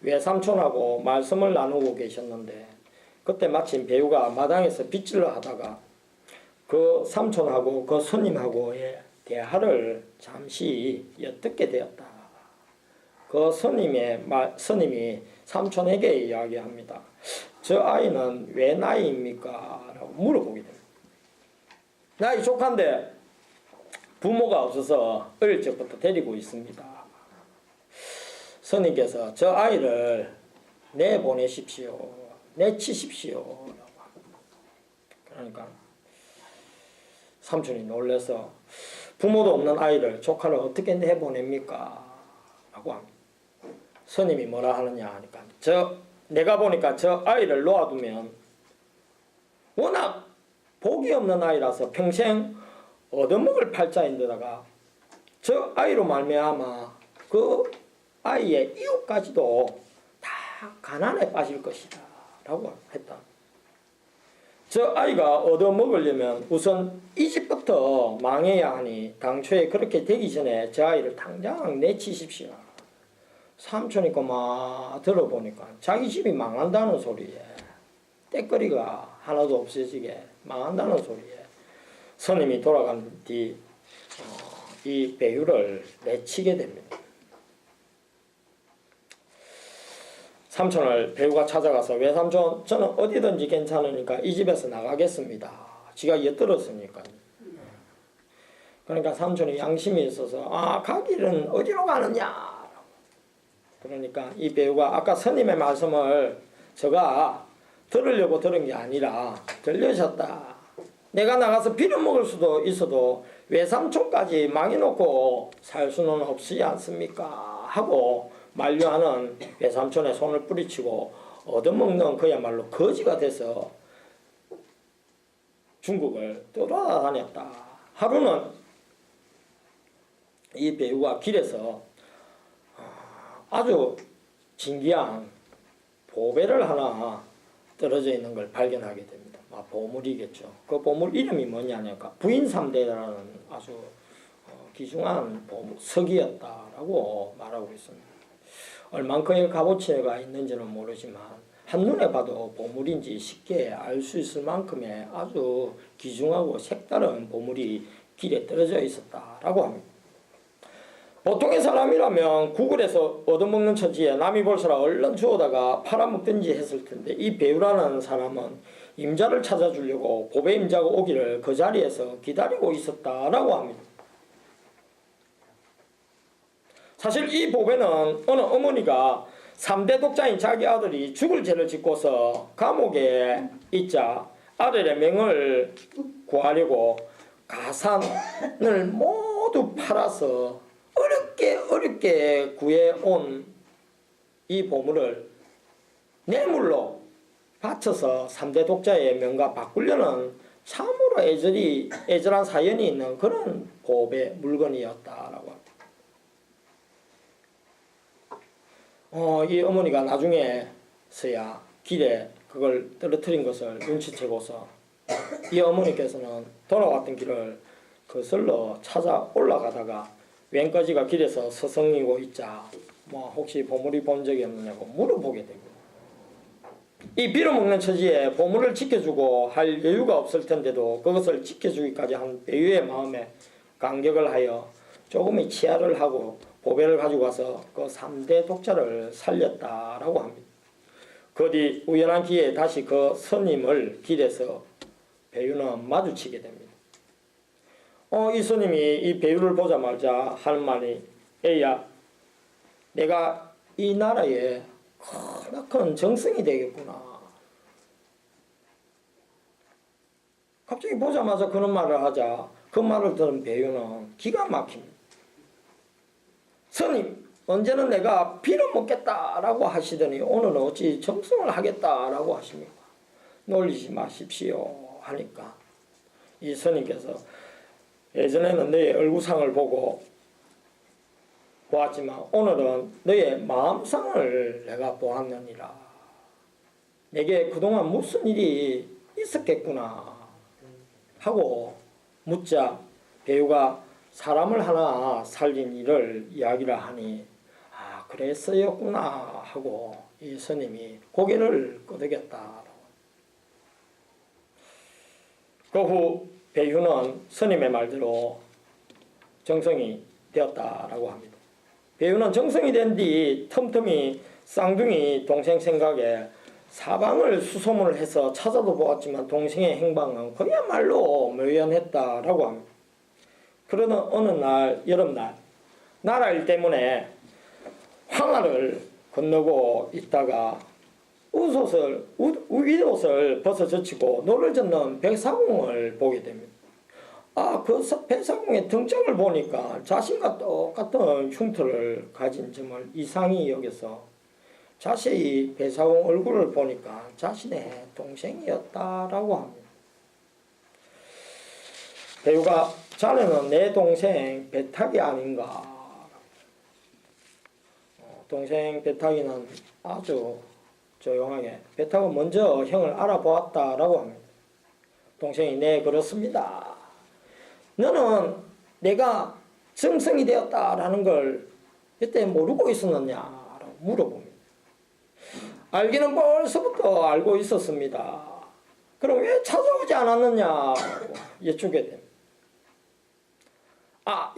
외삼촌하고 말씀을 나누고 계셨는데 그때 마침 배우가 마당에서 빗질을 하다가 그 삼촌하고 그 스님하고의 대화를 잠시 엿듣게 되었다. 그 스님이 삼촌에게 이야기합니다. 저 아이는 왜 나이입니까? 라고 물어보게 됩니다. 나이 조카인데 부모가 없어서 어릴 적부터 데리고 있습니다. 스님께서 저 아이를 내보내십시오. 내치십시오. 그러니까 삼촌이 놀라서 부모도 없는 아이를 조카를 어떻게 내보냅니까? 라고 합니다. 스님이 뭐라 하느냐 하니까 내가 보니까 저 아이를 놓아두면 워낙 복이 없는 아이라서 평생 얻어먹을 팔자인데다가 저 아이로 말미암아 그 아이의 이웃까지도 다 가난에 빠질 것이다 라고 했다. 저 아이가 얻어먹으려면 우선 이 집부터 망해야 하니 당초에 그렇게 되기 전에 저 아이를 당장 내치십시오. 삼촌이 그만 들어보니까 자기 집이 망한다는 소리에 때거리가 하나도 없어지게 망한다는 소리에 스님이 돌아간 뒤 이 배유를 내치게 됩니다. 삼촌을 배우가 찾아가서 외삼촌 저는 어디든지 괜찮으니까 이 집에서 나가겠습니다. 지가 엿들었으니까. 그러니까 삼촌이 양심이 있어서 가기는 어디로 가느냐. 그러니까 이 배우가 아까 스님의 말씀을 제가 들으려고 들은 게 아니라 들려셨다. 내가 나가서 빌어먹을 수도 있어도 외삼촌까지 망해놓고 살 수는 없지 않습니까? 하고 만류하는 외삼촌의 손을 뿌리치고 얻어먹는 그야말로 거지가 돼서 중국을 떠돌아다녔다. 하루는 이 배우가 길에서 아주 진귀한 보배를 하나 떨어져 있는 걸 발견하게 됩니다. 보물이겠죠. 그 보물 이름이 뭐냐니까 부인삼대라는 아주 귀중한 석이었다라고 말하고 있습니다. 얼만큼의 값어치가 있는지는 모르지만 한눈에 봐도 보물인지 쉽게 알 수 있을 만큼의 아주 귀중하고 색다른 보물이 길에 떨어져 있었다라고 합니다. 보통의 사람이라면 구글에서 얻어먹는 처지에 남이 볼서라 얼른 주워다가 팔아먹든지 했을 텐데 이 배우라는 사람은 임자를 찾아주려고 보배 임자가 오기를 그 자리에서 기다리고 있었다라고 합니다. 사실 이 보배는 어느 어머니가 3대 독자인 자기 아들이 죽을 죄를 짓고서 감옥에 있자 아들의 명을 구하려고 가산을 모두 팔아서 어렵게 구해온 이 보물을 뇌물로 바쳐서 3대 독자의 명과 바꾸려는 참으로 애절한 사연이 있는 그런 보배 물건이었다라고 합니다. 이 어머니가 나중에서야 길에 그걸 떨어뜨린 것을 눈치채고서 이 어머니께서는 돌아왔던 길을 거슬러 찾아 올라가다가 웬거지가 길에서 서성이고 있자 혹시 보물이 본 적이 없느냐고 물어보게 되고 이 빌어먹는 처지에 보물을 지켜주고 할 여유가 없을 텐데도 그것을 지켜주기까지 한 배유의 마음에 감격을 하여 조금의 치아를 하고 보배를 가지고 와서 그 3대 독자를 살렸다라고 합니다. 그 뒤 우연한 기회에 다시 그 스님을 길에서 배유는 마주치게 됩니다. 이 스님이 이 배유를 보자마자 하는 말이 에야 내가 이 나라에 크나큰 정승이 되겠구나. 갑자기 보자마자 그런 말을 하자 그 말을 들은 배유는 기가 막힙니다. 스님 언제는 내가 빌어먹겠다라고 하시더니 오늘은 어찌 정승을 하겠다라고 하십니까? 놀리지 마십시오 하니까 이 스님께서 예전에는 너의 얼굴상을 보고 보았지만 오늘은 너의 마음상을 내가 보았느니라. 내게 그동안 무슨 일이 있었겠구나 하고 묻자 배우가 사람을 하나 살린 일을 이야기를 하니 그랬어였구나 하고 이 스님이 고개를 끄덕였다. 그 후 배유는 스님의 말대로 정성이 되었다라고 합니다. 배유는 정성이 된 뒤 틈틈이 쌍둥이 동생 생각에 사방을 수소문을 해서 찾아도 보았지만 동생의 행방은 그야말로 묘연했다라고 합니다. 그러던 어느 날 여름날 나라일 때문에 황하를 건너고 있다가 윗옷을 벗어 젖히고 노를 젓는 백사공을 보게 됩니다. 그 백사공의 등짝을 보니까 자신과 똑같은 흉터를 가진 점을 이상히 여겨서 자세히 백사공 얼굴을 보니까 자신의 동생이었다라고 합니다. 배우가 자네는 내 동생 배탁이 아닌가. 동생 배탁이는 아주 조용하게 배탁은 먼저 형을 알아보았다라고 합니다. 동생이 네 그렇습니다. 너는 내가 정성이 되었다라는 걸 그때 모르고 있었느냐라고 물어봅니다. 알기는 벌써부터 알고 있었습니다. 그럼 왜 찾아오지 않았느냐고 여쭈게 됩니다.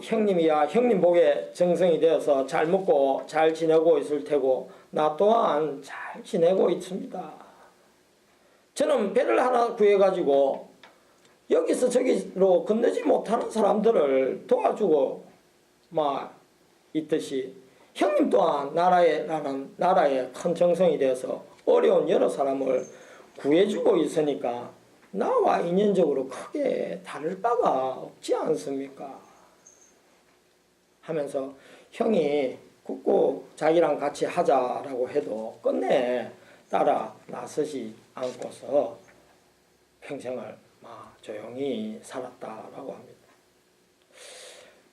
형님이야 형님 복에 정성이 되어서 잘 먹고 잘 지내고 있을 테고 나 또한 잘 지내고 있습니다. 저는 배를 하나 구해가지고 여기서 저기로 건너지 못하는 사람들을 도와주고 있듯이 형님 또한 나라에 큰 정성이 되어서 어려운 여러 사람을 구해주고 있으니까 나와 인연적으로 크게 다를 바가 없지 않습니까? 하면서 형이 굳고 자기랑 같이 하자라고 해도 끝내 따라 나서지 않고서 평생을 조용히 살았다라고 합니다.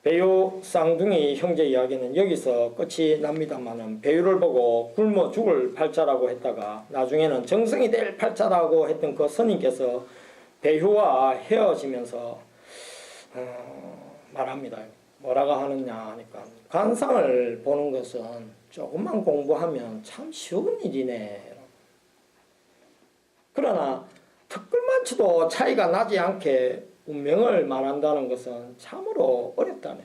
배유 쌍둥이 형제 이야기는 여기서 끝이 납니다만은 배유를 보고 굶어 죽을 팔자라고 했다가 나중에는 정성이 될 팔자라고 했던 그 스님께서 배유와 헤어지면서 말합니다. 뭐라고 하느냐 하니까 관상을 보는 것은 조금만 공부하면 참 쉬운 일이네. 그러나 턱걸만치도 차이가 나지 않게 운명을 말한다는 것은 참으로 어렵다네.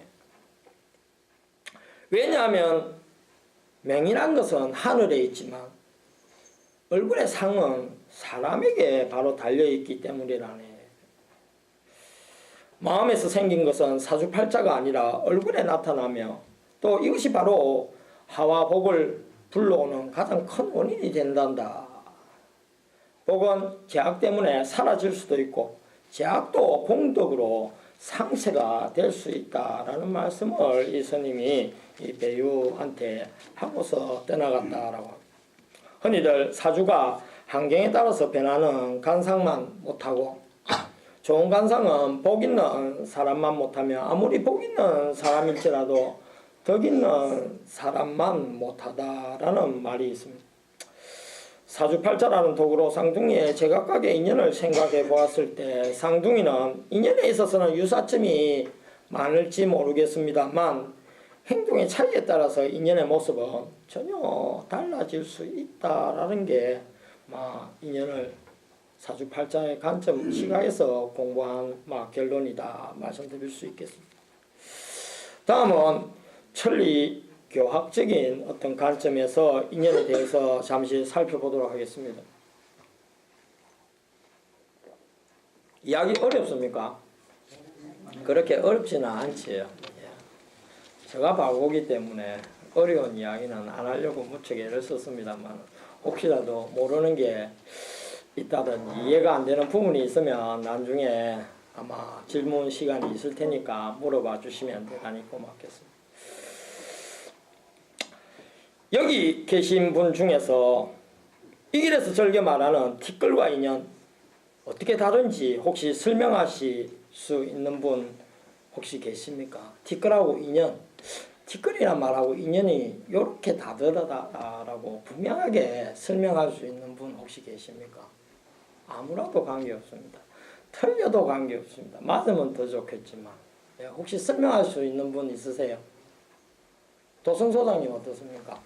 왜냐하면 명이란 것은 하늘에 있지만 얼굴의 상은 사람에게 바로 달려있기 때문이라네. 마음에서 생긴 것은 사주팔자가 아니라 얼굴에 나타나며 또 이것이 바로 하와 복을 불러오는 가장 큰 원인이 된단다. 복은 제약 때문에 사라질 수도 있고 제약도 공덕으로 상쇄가 될 수 있다라는 말씀을 이 스님이 이 배유한테 하고서 떠나갔다라고 합니다. 흔히들 사주가 환경에 따라서 변하는 간상만 못하고 좋은 관상은 복 있는 사람만 못하며 아무리 복 있는 사람일지라도 덕 있는 사람만 못하다라는 말이 있습니다. 사주팔자라는 도구로 쌍둥이의 제각각의 인연을 생각해 보았을 때 쌍둥이는 인연에 있어서는 유사점이 많을지 모르겠습니다만 행동의 차이에 따라서 인연의 모습은 전혀 달라질 수 있다라는 게 인연을 사주팔자의 관점 시각에서 공부한 결론이다 말씀드릴 수 있겠습니다. 다음은 천리 교학적인 어떤 관점에서 인연에 대해서 잠시 살펴보도록 하겠습니다. 이야기 어렵습니까? 그렇게 어렵지는 않지요. 제가 바보기 때문에 어려운 이야기는 안 하려고 무척 애를 썼습니다만 혹시라도 모르는 게 있다든지 이해가 안 되는 부분이 있으면 나중에 아마 질문 시간이 있을 테니까 물어봐 주시면 대단히 고맙겠습니다. 여기 계신 분 중에서 이 길에서 절개 말하는 티끌과 인연 어떻게 다른지 혹시 설명하실 수 있는 분 혹시 계십니까? 티끌하고 인연, 티끌이란 말하고 인연이 이렇게 다르다라고 분명하게 설명할 수 있는 분 혹시 계십니까? 아무라도 관계없습니다. 틀려도 관계없습니다. 맞으면 더 좋겠지만 혹시 설명할 수 있는 분 있으세요? 도승소장님 어떻습니까?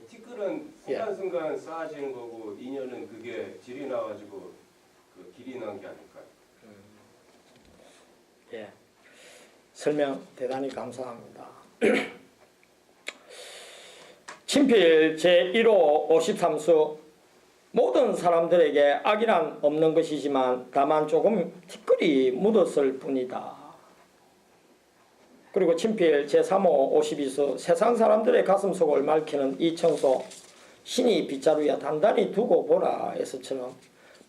티끌은 순간순간 쌓아지는 거고 인연은 그게 질이 나가지고 그 길이 난 게 아닐까요? 예, 설명 대단히 감사합니다. 친필 제1호 53수 모든 사람들에게 악이란 없는 것이지만 다만 조금 티끌이 묻었을 뿐이다. 그리고 친필 제3호 52수 세상 사람들의 가슴속을 맑히는 이 청소 신이 빗자루에 단단히 두고 보라 에서처럼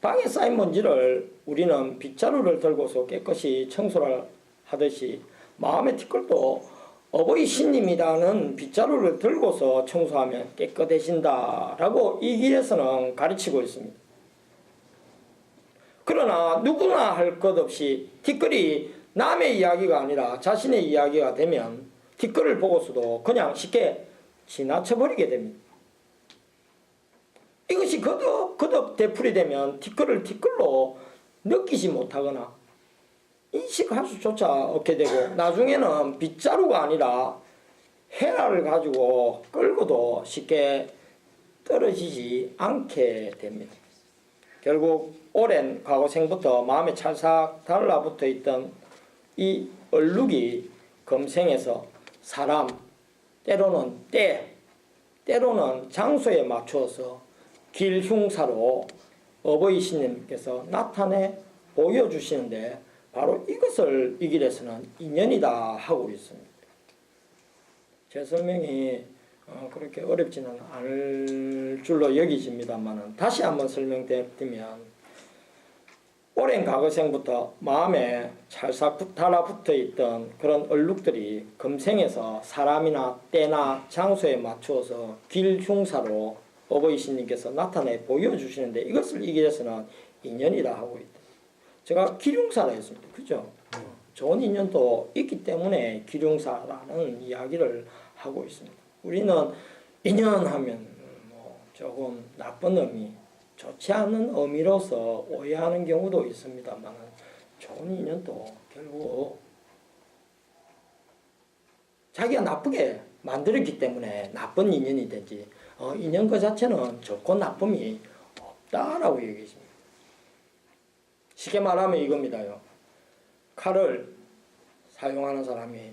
방에 쌓인 먼지를 우리는 빗자루를 들고서 깨끗이 청소를 하듯이 마음의 티끌도 어버이 신님이라는 빗자루를 들고서 청소하면 깨끗해진다 라고 이 길에서는 가르치고 있습니다. 그러나 누구나 할 것 없이 티끌이 남의 이야기가 아니라 자신의 이야기가 되면 티끌을 보고서도 그냥 쉽게 지나쳐버리게 됩니다. 이것이 거듭 되풀이되면 티끌을 티끌로 느끼지 못하거나 인식할 수조차 없게 되고 나중에는 빗자루가 아니라 헤라를 가지고 끌고도 쉽게 떨어지지 않게 됩니다. 결국 오랜 과거생부터 마음에 찰싹 달라붙어 있던 이 얼룩이 금생에서 사람, 때로는 때로는 장소에 맞추어서 길흉사로 어버이 신님께서 나타내 보여주시는데 바로 이것을 이 길에서는 인연이다 하고 있습니다. 제 설명이 그렇게 어렵지는 않을 줄로 여기집니다만 다시 한번 설명드리면 오랜 과거생부터 마음에 찰싹 달라붙어 있던 그런 얼룩들이 금생에서 사람이나 때나 장소에 맞추어서 길흉사로 어버이 신님께서 나타내 보여주시는데 이것을 이 길에서는 인연이라 하고 있다. 제가 기륭사라 했습니다. 그죠? 좋은 인연도 있기 때문에 기륭사라는 이야기를 하고 있습니다. 우리는 인연하면 조금 나쁜 의미, 좋지 않은 의미로서 오해하는 경우도 있습니다만 좋은 인연도 결국 자기가 나쁘게 만들었기 때문에 나쁜 인연이 되지 인연 그 자체는 좋고 나쁨이 없다라고 얘기했습니다. 쉽게 말하면 이겁니다요. 칼을 사용하는 사람이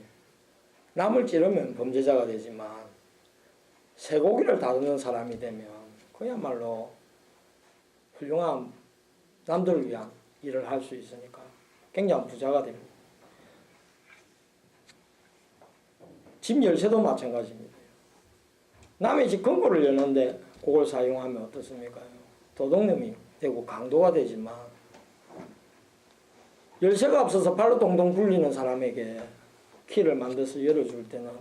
남을 찌르면 범죄자가 되지만 쇠고기를 다루는 사람이 되면 그야말로 훌륭한 남들을 위한 일을 할 수 있으니까 굉장한 부자가 됩니다. 집 열쇠도 마찬가지입니다. 남의 집 금고를 여는데 그걸 사용하면 어떻습니까? 도둑놈이 되고 강도가 되지만 열쇠가 없어서 발로 동동 굴리는 사람에게 키를 만들어서 열어줄 때는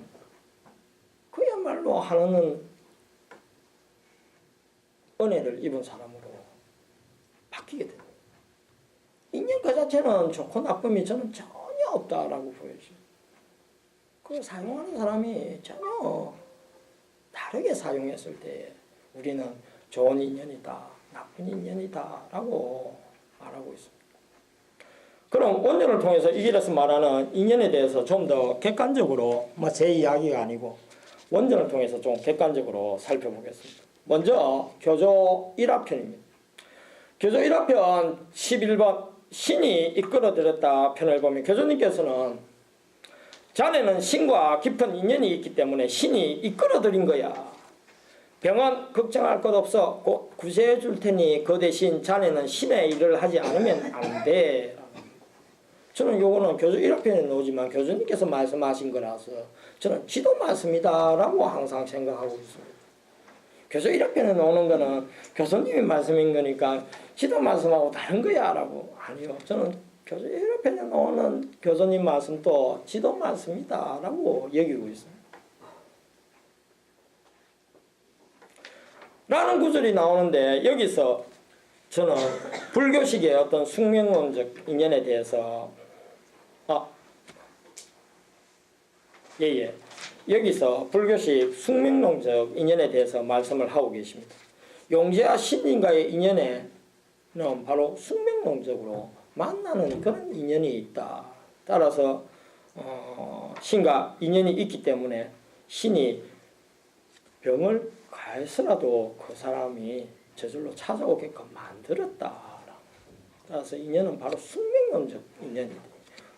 그야말로 하나는 은혜를 입은 사람으로 바뀌게 됩니다. 인연 그 자체는 좋고 나쁨이 저는 전혀 없다라고 보여져요. 그 사용하는 사람이 전혀 다르게 사용했을 때 우리는 좋은 인연이다, 나쁜 인연이다 라고 말하고 있습니다. 그럼 원전을 통해서 이 길에서 말하는 인연에 대해서 좀 더 객관적으로 제 이야기가 아니고 원전을 통해서 좀 객관적으로 살펴보겠습니다. 먼저 교조 1화편입니다. 교조 1화편 11번 신이 이끌어들였다 편을 보면 교조님께서는 자네는 신과 깊은 인연이 있기 때문에 신이 이끌어들인 거야. 병은 걱정할 것 없어. 곧 구제해 줄 테니 그 대신 자네는 신의 일을 하지 않으면 안 돼. 저는 요거는 교조 1화편에 나오지만 교주님께서 말씀하신 거라서 저는 지도 말씀이다 라고 항상 생각하고 있습니다. 교조 1화편에 나오는 거는 교수님이 말씀인 거니까 지도 말씀하고 다른 거야 라고. 아니요, 저는 교조 1화편에 나오는 교수님 말씀도 지도 말씀이다 라고 여기고 있습니다. 라는 구절이 나오는데 여기서 저는 불교식의 어떤 숙명론적 인연에 대해서 여기서 불교식 숙명론적 인연에 대해서 말씀을 하고 계십니다. 용제와 신님과의 인연에는 바로 숙명론적으로 만나는 그런 인연이 있다. 따라서 신과 인연이 있기 때문에 신이 병을 가해서라도 그 사람이 저절로 찾아오게끔 만들었다. 따라서 인연은 바로 숙명론적 인연이다.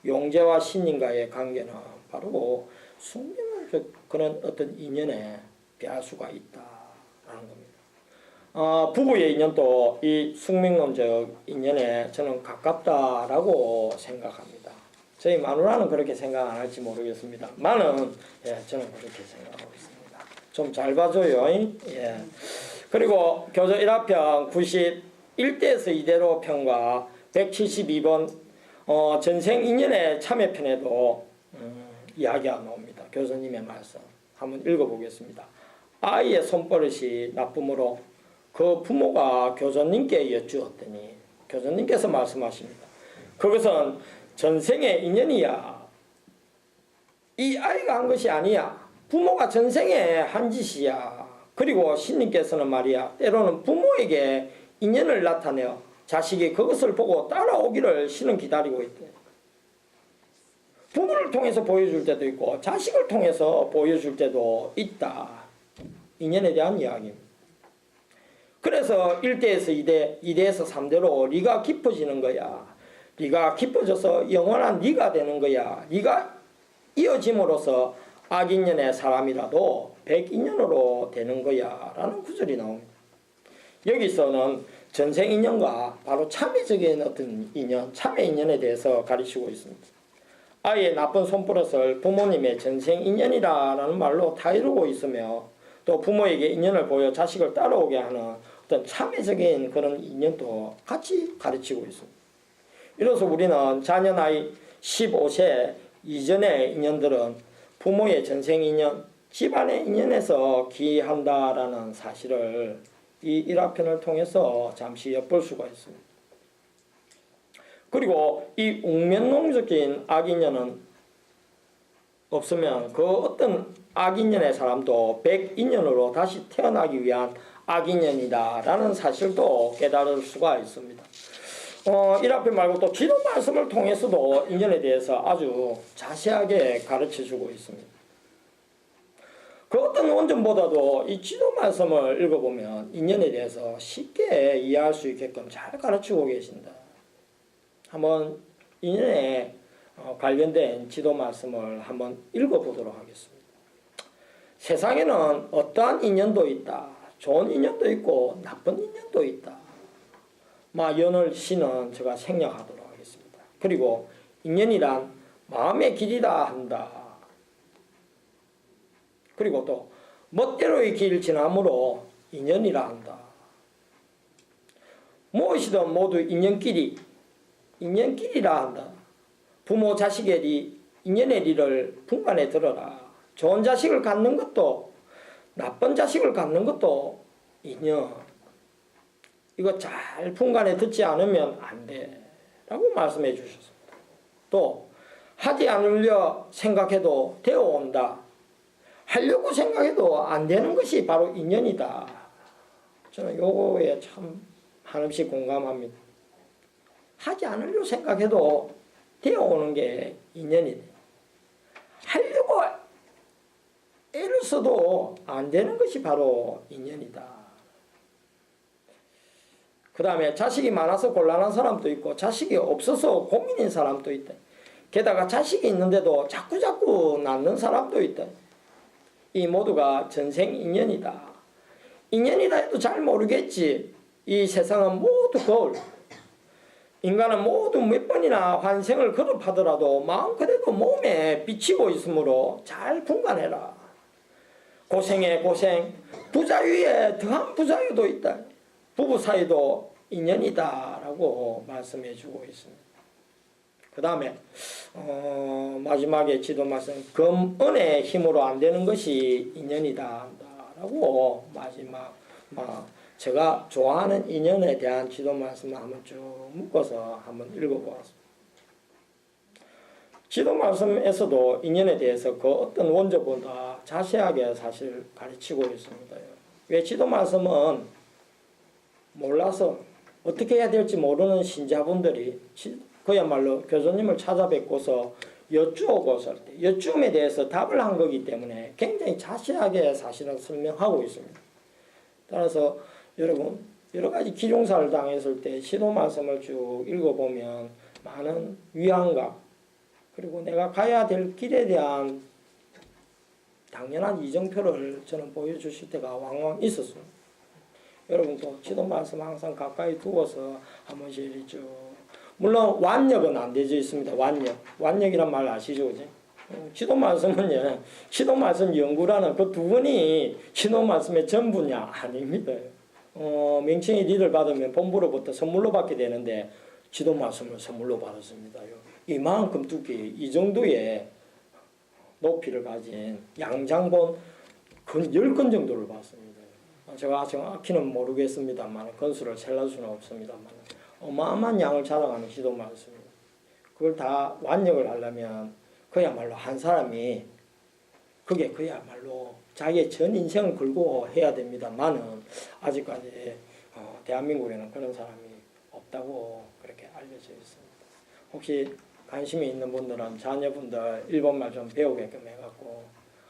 용제와 신인과의 관계는 바로 숙명론적 그런 어떤 인연에 비할 수가 있다라는 겁니다. 부부의 인연도 이 숙명론적 인연에 저는 가깝다라고 생각합니다. 저희 마누라는 그렇게 생각 안 할지 모르겠습니다. 마는 저는 그렇게 생각하고 있습니다. 좀 잘 봐줘요. 예. 그리고 교조 1화편 91대에서 2대로 편과 172번 전생 인연의 참여편에도 이야기가 나옵니다. 교수님의 말씀 한번 읽어보겠습니다. 아이의 손버릇이 나쁨으로 그 부모가 교수님께 여쭈었더니 교수님께서 말씀하십니다. 그것은 전생의 인연이야. 이 아이가 한 것이 아니야. 부모가 전생에 한 짓이야. 그리고 신님께서는 말이야, 때로는 부모에게 인연을 나타내어 자식이 그것을 보고 따라오기를 신은 기다리고 있대. 부모를 통해서 보여줄 때도 있고 자식을 통해서 보여줄 때도 있다. 인연에 대한 이야기입니다. 그래서 1대에서 2대, 2대에서 3대로 네가 깊어지는 거야. 네가 깊어져서 영원한 네가 되는 거야. 네가 이어짐으로써 악인연의 사람이라도 백인연으로 되는 거야 라는 구절이 나옵니다. 여기서는 전생인연과 바로 참회적인 어떤 인연, 참회인연에 대해서 가르치고 있습니다. 아이의 나쁜 손버릇을 부모님의 전생인연이라는 말로 다 이루고 있으며 또 부모에게 인연을 보여 자식을 따라오게 하는 어떤 참회적인 그런 인연도 같이 가르치고 있습니다. 이로써 우리는 자녀 나이 15세 이전의 인연들은 부모의 전생인연, 집안의 인연에서 기한다라는 사실을 이 일화편을 통해서 잠시 엿볼 수가 있습니다. 그리고 이 웅면농적인 악인연은 없으면 그 어떤 악인연의 사람도 백인연으로 다시 태어나기 위한 악인연이다라는 사실도 깨달을 수가 있습니다. 일화편 말고 또 기도 말씀을 통해서도 인연에 대해서 아주 자세하게 가르쳐주고 있습니다. 그 어떤 원전보다도 이 지도 말씀을 읽어보면 인연에 대해서 쉽게 이해할 수 있게끔 잘 가르치고 계신다. 한번 인연에 관련된 지도 말씀을 한번 읽어보도록 하겠습니다. 세상에는 어떠한 인연도 있다. 좋은 인연도 있고 나쁜 인연도 있다. 연을 시는 제가 생략하도록 하겠습니다. 그리고 인연이란 마음의 길이다 한다. 그리고 또 멋대로의 길 지남으로 인연이라 한다. 무엇이든 모두 인연끼리라 한다. 부모 자식의 인연의 리를 분간해 들어라. 좋은 자식을 갖는 것도 나쁜 자식을 갖는 것도 인연. 이거 잘 분간해 듣지 않으면 안 돼. 라고 말씀해 주셨습니다. 또 하지 않으려 생각해도 되어온다. 하려고 생각해도 안 되는 것이 바로 인연이다. 저는 요거에 참 한없이 공감합니다. 하지 않으려 생각해도 되어오는 게 인연이네. 하려고 애를 써도 안 되는 것이 바로 인연이다. 그 다음에 자식이 많아서 곤란한 사람도 있고 자식이 없어서 고민인 사람도 있다. 게다가 자식이 있는데도 자꾸자꾸 낳는 사람도 있다. 이 모두가 전생 인연이다. 인연이다 해도 잘 모르겠지. 이 세상은 모두 거울. 인간은 모두 몇 번이나 환생을 거듭하더라도 마음 그대로 몸에 비치고 있으므로 잘 분간해라. 고생에 고생, 부자유에 더한 부자유도 있다. 부부 사이도 인연이다 라고 말씀해 주고 있습니다. 그 다음에 마지막에 지도 말씀 금은의 힘으로 안 되는 것이 인연이다 라고 마지막 제가 좋아하는 인연에 대한 지도 말씀을 한번 쭉 묶어서 한번 읽어보았습니다. 지도 말씀에서도 인연에 대해서 그 어떤 원조보다 자세하게 사실 가르치고 있습니다. 왜 지도 말씀은 몰라서 어떻게 해야 될지 모르는 신자분들이 그야말로 교수님을 찾아뵙고서 여쭈고 살 때 여쭈음에 대해서 답을 한 거기 때문에 굉장히 자세하게 사실은 설명하고 있습니다. 따라서 여러분 여러 가지 기중사를 당했을 때 시도 말씀을 쭉 읽어보면 많은 위안감 그리고 내가 가야 될 길에 대한 당연한 이정표를 저는 보여주실 때가 왕왕 있었습니다. 여러분도 지도 말씀 항상 가까이 두어서 한 번씩 쭉 물론 완역은 안 되어 있습니다. 완역이란 말 아시죠? 그지? 지도 말씀은요. 지도 말씀 연구라는 그 두 분이 지도 말씀의 전부냐? 아닙니다. 명칭이 니들 받으면 본부로부터 선물로 받게 되는데 지도 말씀을 선물로 받았습니다. 이만큼 두께 이 정도의 높이를 가진 양장본 근 10건 정도를 받습니다. 제가 정확히는 모르겠습니다만 건수를 셀 수는 없습니다만 어마어마한 양을 자랑하는 지도 말씀입니다. 그걸 다 완역을 하려면 그야말로 한 사람이 그게 그야말로 자기의 전 인생을 걸고 해야 됩니다만은 아직까지 대한민국에는 그런 사람이 없다고 그렇게 알려져 있습니다. 혹시 관심이 있는 분들은 자녀분들 일본말 좀 배우게끔 해갖고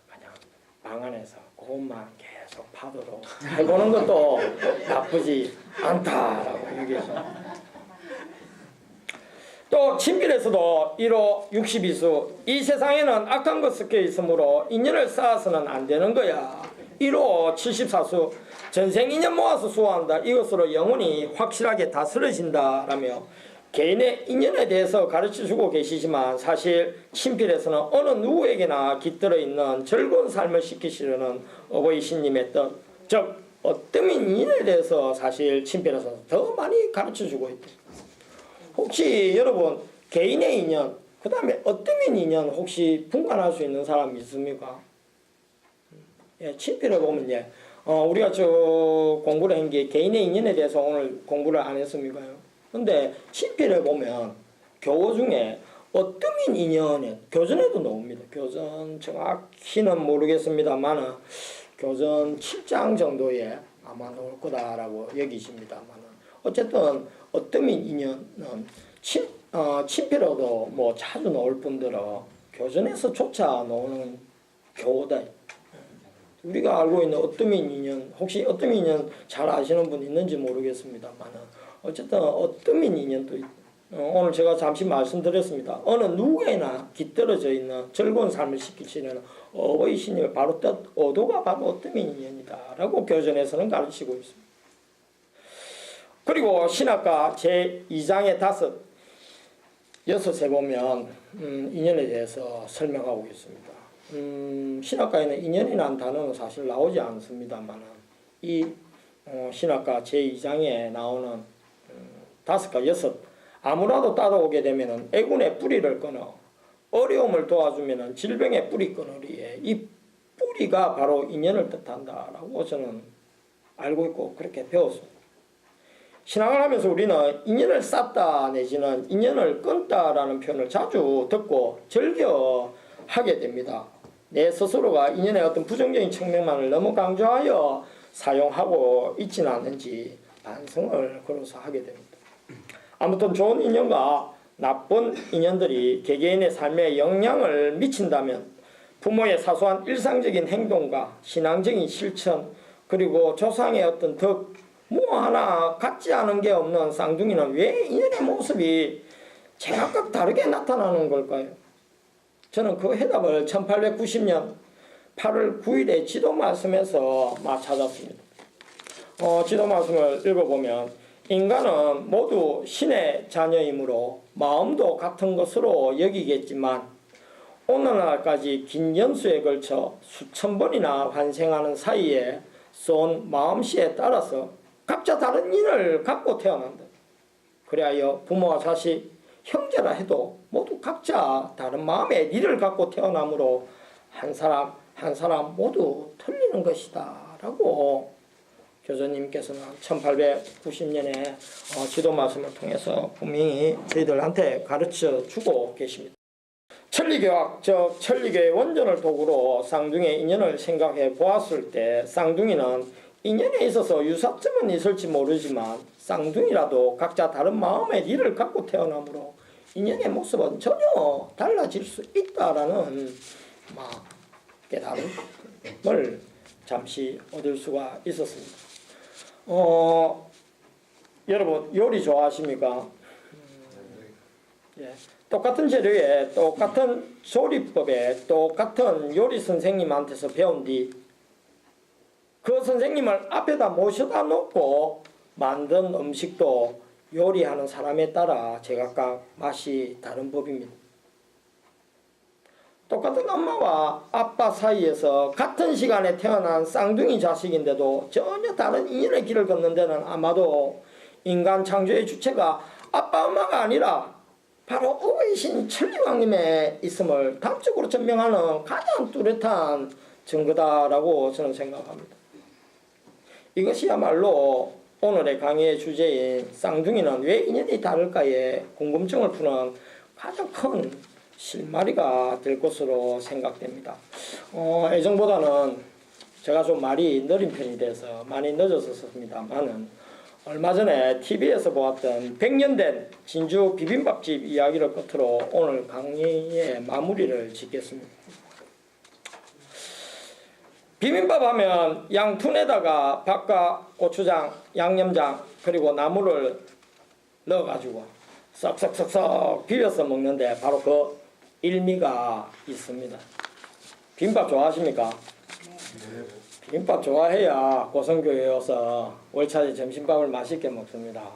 그냥 방 안에서 그것만 계속 파도로 해보는 것도 나쁘지 않다라고 얘기했습니다. 또 친필에서도 1호 62수 이 세상에는 악한 것 섞여 있으므로 인연을 쌓아서는 안 되는 거야. 1호 74수 전생 인연 모아서 수호한다. 이것으로 영혼이 확실하게 다스려진다 라며 개인의 인연에 대해서 가르쳐주고 계시지만 사실 친필에서는 어느 누구에게나 깃들어 있는 즐거운 삶을 시키시려는 어버이 신님의 뜻, 즉 어떠한 인연에 대해서 사실 친필에서는 더 많이 가르쳐주고 있다. 혹시 여러분 개인의 인연, 그 다음에 어떠한 인연 혹시 분간할 수 있는 사람이 있습니까? 예, 친필을 보면 우리가 공부를 한 게 개인의 인연에 대해서 오늘 공부를 안 했습니까요? 근데 친필을 보면 교호 중에 어떠한 인연에 교전에도 나옵니다. 교전 정확히는 모르겠습니다만 교전 7장 정도에 아마 나올 거다라고 여기십니다만 어쨌든 어떠한 인연은 친필로도 뭐 자주 나올 뿐더러 교전에서조차 나오는 교호다. 우리가 알고 있는 어떠한 인연, 혹시 어떠한 인연 잘 아시는 분 있는지 모르겠습니다만 어쨌든 어떠한 인연도 오늘 제가 잠시 말씀드렸습니다. 어느 누구에나 깃들어져 있는 즐거운 삶을 시키시는 어버이 신님의 바로 뜻, 의도가 바로 어떠한 인연이다 라고 교전에서는 가르치고 있습니다. 그리고 신학과 제2장의 6에 보면 인연에 대해서 설명하고 있습니다. 신학과에는 인연이라는 단어는 사실 나오지 않습니다만 이 신학과 제2장에 나오는 5과 6 아무라도 따라오게 되면 애군의 뿌리를 끊어 어려움을 도와주면 질병의 뿌리 끊으리에 이 뿌리가 바로 인연을 뜻한다라고 저는 알고 있고 그렇게 배웠습니다. 신앙을 하면서 우리는 인연을 쌓다 내지는 인연을 끊다라는 표현을 자주 듣고 즐겨 하게 됩니다. 내 스스로가 인연의 어떤 부정적인 측면만을 너무 강조하여 사용하고 있지는 않는지 반성을 걸어서 하게 됩니다. 아무튼 좋은 인연과 나쁜 인연들이 개개인의 삶에 영향을 미친다면 부모의 사소한 일상적인 행동과 신앙적인 실천 그리고 조상의 어떤 덕 뭐 하나 같지 않은 게 없는 쌍둥이는 왜 인연의 모습이 제각각 다르게 나타나는 걸까요? 저는 그 해답을 1890년 8월 9일에 지도 말씀에서 찾았습니다. 지도 말씀을 읽어보면 인간은 모두 신의 자녀이므로 마음도 같은 것으로 여기겠지만 오늘날까지 긴 연수에 걸쳐 수천 번이나 환생하는 사이에 쏜 마음씨에 따라서 각자 다른 인을 갖고 태어난다. 그리하여 부모와 자식, 형제라 해도 모두 각자 다른 마음의 일을 갖고 태어나므로 한 사람 한 사람 모두 틀리는 것이다 라고 교수님께서는 1890년에 지도 말씀을 통해서 분명히 저희들한테 가르쳐 주고 계십니다. 천리교학, 즉 천리교의 원전을 도구로 쌍둥이의 인연을 생각해 보았을 때 쌍둥이는 인연에 있어서 유사점은 있을지 모르지만 쌍둥이라도 각자 다른 마음의 일을 갖고 태어나므로 인연의 모습은 전혀 달라질 수 있다라는 깨달음을 잠시 얻을 수가 있었습니다. 여러분 요리 좋아하십니까? 예. 똑같은 재료에 똑같은 조리법에 똑같은 요리 선생님한테서 배운 뒤 그 선생님을 앞에다 모셔다 놓고 만든 음식도 요리하는 사람에 따라 제각각 맛이 다른 법입니다. 똑같은 엄마와 아빠 사이에서 같은 시간에 태어난 쌍둥이 자식인데도 전혀 다른 인연의 길을 걷는 데는 아마도 인간 창조의 주체가 아빠 엄마가 아니라 바로 어이신 천리왕님의 있음을 단적으로 증명하는 가장 뚜렷한 증거다라고 저는 생각합니다. 이것이야말로 오늘의 강의의 주제인 쌍둥이는 왜 인연이 다를까에 궁금증을 푸는 가장 큰 실마리가 될 것으로 생각됩니다. 예정보다는 제가 좀 말이 느린 편이 돼서 많이 늦었었습니다만은 얼마 전에 TV에서 보았던 100년 된 진주 비빔밥집 이야기를 끝으로 오늘 강의의 마무리를 짓겠습니다. 비빔밥 하면 양푼에다가 밥과 고추장, 양념장 그리고 나물을 넣어가지고 썩썩썩썩 비벼서 먹는데 바로 그 일미가 있습니다. 비빔밥 좋아하십니까? 비빔밥 좋아해야 고성교회에 와서 월차에 점심밥을 맛있게 먹습니다.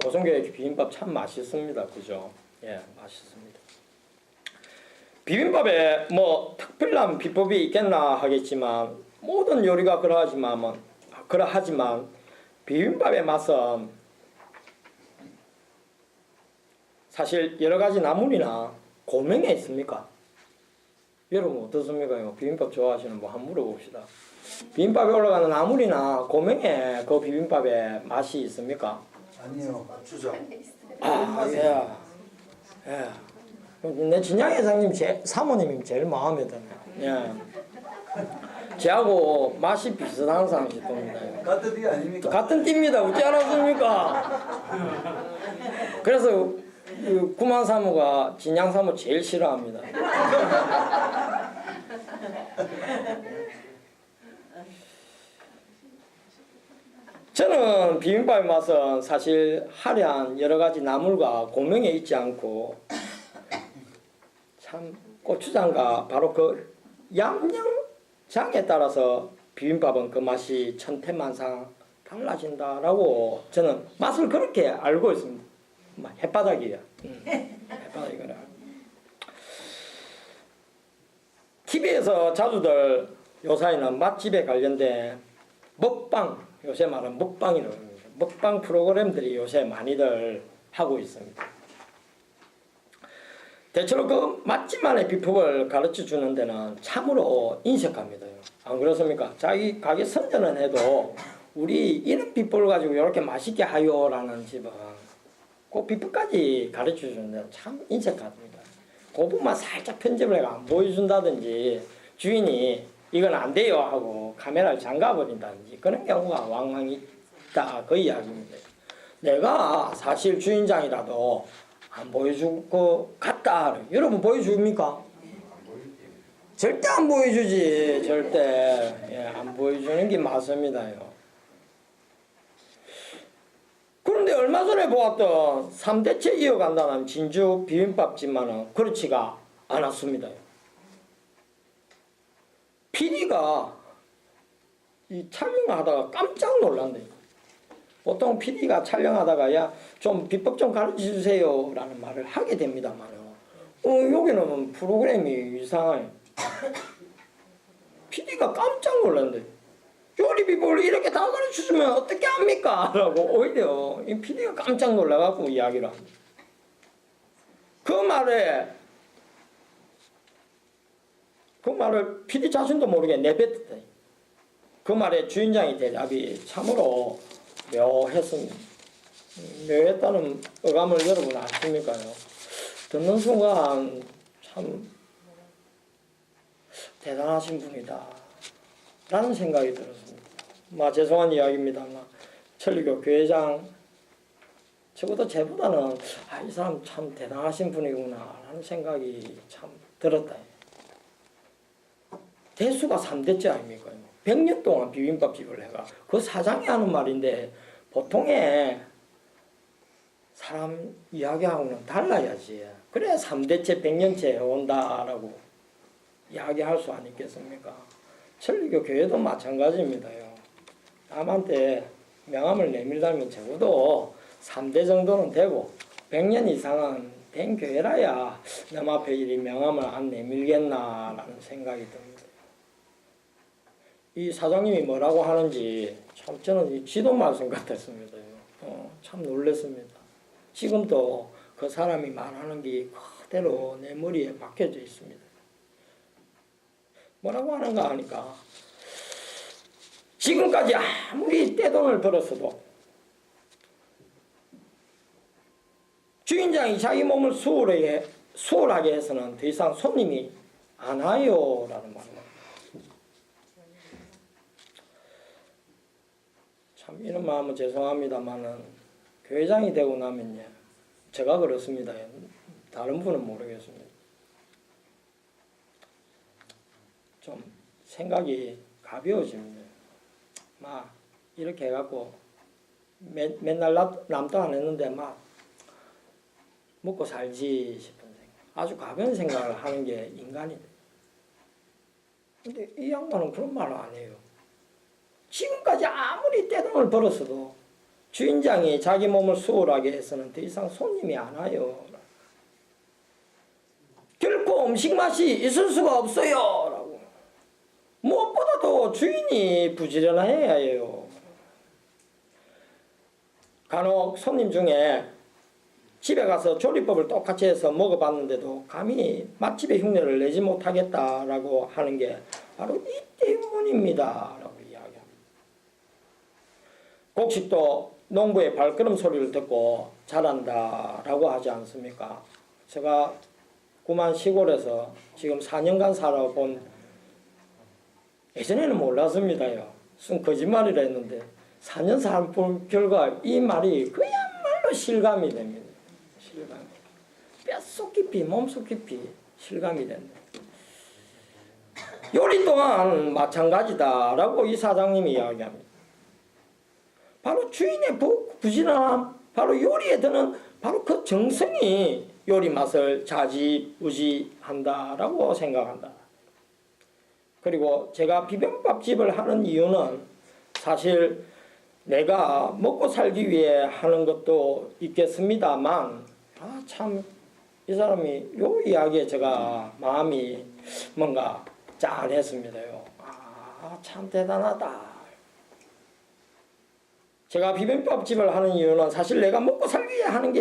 고성교회 비빔밥 참 맛있습니다. 그죠? 예, 맛있습니다. 비빔밥에 뭐 특별한 비법이 있겠나 하겠지만 모든 요리가 그러하지만 비빔밥의 맛은 사실 여러 가지 나물이나 고명에 있습니까? 여러분 어떻습니까? 비빔밥 좋아하시는 분 한번 물어봅시다. 비빔밥에 올라가는 나물이나 고명에 그 비빔밥에 맛이 있습니까? 아니요. 주죠. 예. 내 진양 회장님 사모님이 제일 마음에 드네요. 예. 저하고 맛이 비슷한 사람이 겁니다. 같은 띠 아닙니까? 같은 띠입니다. 어찌 알았습니까? 그래서 구만 사모가 진양 사모 제일 싫어합니다. 저는 비빔밥의 맛은 사실 화려한 여러 가지 나물과 고명에 있지 않고 참 고추장과 바로 그 양념장에 따라서 비빔밥은 그 맛이 천태만상 달라진다라고 저는 맛을 그렇게 알고 있습니다. 햇바닥이에요. 햇바닥이거나. TV에서 자주들 요사이는 맛집에 관련된 먹방, 요새 말하는 먹방이라고 합니다. 먹방 프로그램들이 요새 많이들 하고 있습니다. 대체로 그 맛집만의 비법을 가르쳐 주는 데는 참으로 인색합니다. 안 그렇습니까? 자기 가게 선전은 해도 우리 이런 비법을 가지고 이렇게 맛있게 하요라는 집은 그 비법까지 가르쳐 주는 데는 참 인색합니다. 그 부분만 살짝 편집을 해가 안 보여준다든지 주인이 이건 안 돼요 하고 카메라를 잠가버린다든지 그런 경우가 왕왕 있다 그 이야기입니다. 내가 사실 주인장이라도 안 보여줄 것 같다. 여러분 보여줍니까? 절대 안 보여주지. 절대. 예, 안 보여주는 게 맞습니다요. 그런데 얼마 전에 보았던 3대째 이어간다는 진주 비빔밥집만은 그렇지가 않았습니다. PD가 이 촬영을 하다가 깜짝 놀란대요. 보통 PD가 촬영하다가 야 좀 비법 좀 가르쳐주세요 라는 말을 하게 됩니다만 여기는 프로그램이 이상해요. PD가 깜짝 놀란대. 요리 비법을 이렇게 다 가르쳐주면 어떻게 합니까? 라고 오히려 이 PD가 깜짝 놀라갖고 이야기를 합니다. 그 말을 PD 자신도 모르게 내뱉었다. 그 말에 주인장의 대답이 참으로 묘했습니다. 묘했다는 어감을 여러분 아십니까요? 듣는 순간 참 대단하신 분이다 라는 생각이 들었습니다. 죄송한 이야기입니다만 천리교 교회장 적어도 제보다는 이 사람 참 대단하신 분이구나 라는 생각이 참 들었다. 대수가 3대째 아닙니까? 100년 동안 비빔밥집을 해가 그 사장이 하는 말인데 보통의 사람 이야기하고는 달라야지. 그래야 3대째 100년째 해온다라고 이야기할 수 아니겠습니까? 천리교 교회도 마찬가지입니다요. 남한테 명함을 내밀다면 적어도 3대 정도는 되고 100년 이상은 된 교회라야 남 앞에 이 명함을 안 내밀겠나라는 생각이 듭니다. 이 사장님이 뭐라고 하는지 참 저는 이 지도 말씀 같았습니다. 참 놀랐습니다. 지금도 그 사람이 말하는 게 그대로 내 머리에 박혀져 있습니다. 뭐라고 하는가 하니까 지금까지 아무리 떼돈을 벌었어도 주인장이 자기 몸을 수월하게 해서는 더 이상 손님이 안 와요 라는 말입니다. 참 이런 마음은 죄송합니다만은 교회장이 되고 나면요 제가 그렇습니다. 다른 분은 모르겠습니다. 좀 생각이 가벼워집니다. 막 이렇게 해갖고 맨날 남도 안 했는데 막 먹고 살지 싶은 생각, 아주 가벼운 생각을 하는 게 인간이다. 근데 이 양반은 그런 말을 안 해요. 지금까지 아무리 떼돈을 벌었어도 주인장이 자기 몸을 수월하게 해서는 더 이상 손님이 안 와요. 결코 음식 맛이 있을 수가 없어요. 라고. 무엇보다도 주인이 부지런해야 해요. 간혹 손님 중에 집에 가서 조리법을 똑같이 해서 먹어봤는데도 감히 맛집의 흉내를 내지 못하겠다라고 하는 게 바로 이 때문입니다. 라고 이야기합니다. 곡식도 농부의 발걸음 소리를 듣고 자란다라고 하지 않습니까? 제가 구만 시골에서 지금 4년간 살아본 예전에는 몰랐습니다요. 순 거짓말이라 했는데 4년 살아본 결과 이 말이 그야말로 실감이 됩니다. 실감이. 뼛속 깊이 몸속 깊이 실감이 된다. 요리 또한 마찬가지다라고 이 사장님이 이야기합니다. 바로 주인의 부지런함, 바로 요리에 드는 바로 그 정성이 요리 맛을 좌지우지한다라고 생각한다. 그리고 제가 비빔밥집을 하는 이유는 사실 내가 먹고 살기 위해 하는 것도 있겠습니다만 참 이 사람이 요 이야기에 제가 마음이 뭔가 짠했습니다요. 참 대단하다. 제가 비빔밥집을 하는 이유는 사실 내가 먹고 살기 위해 하는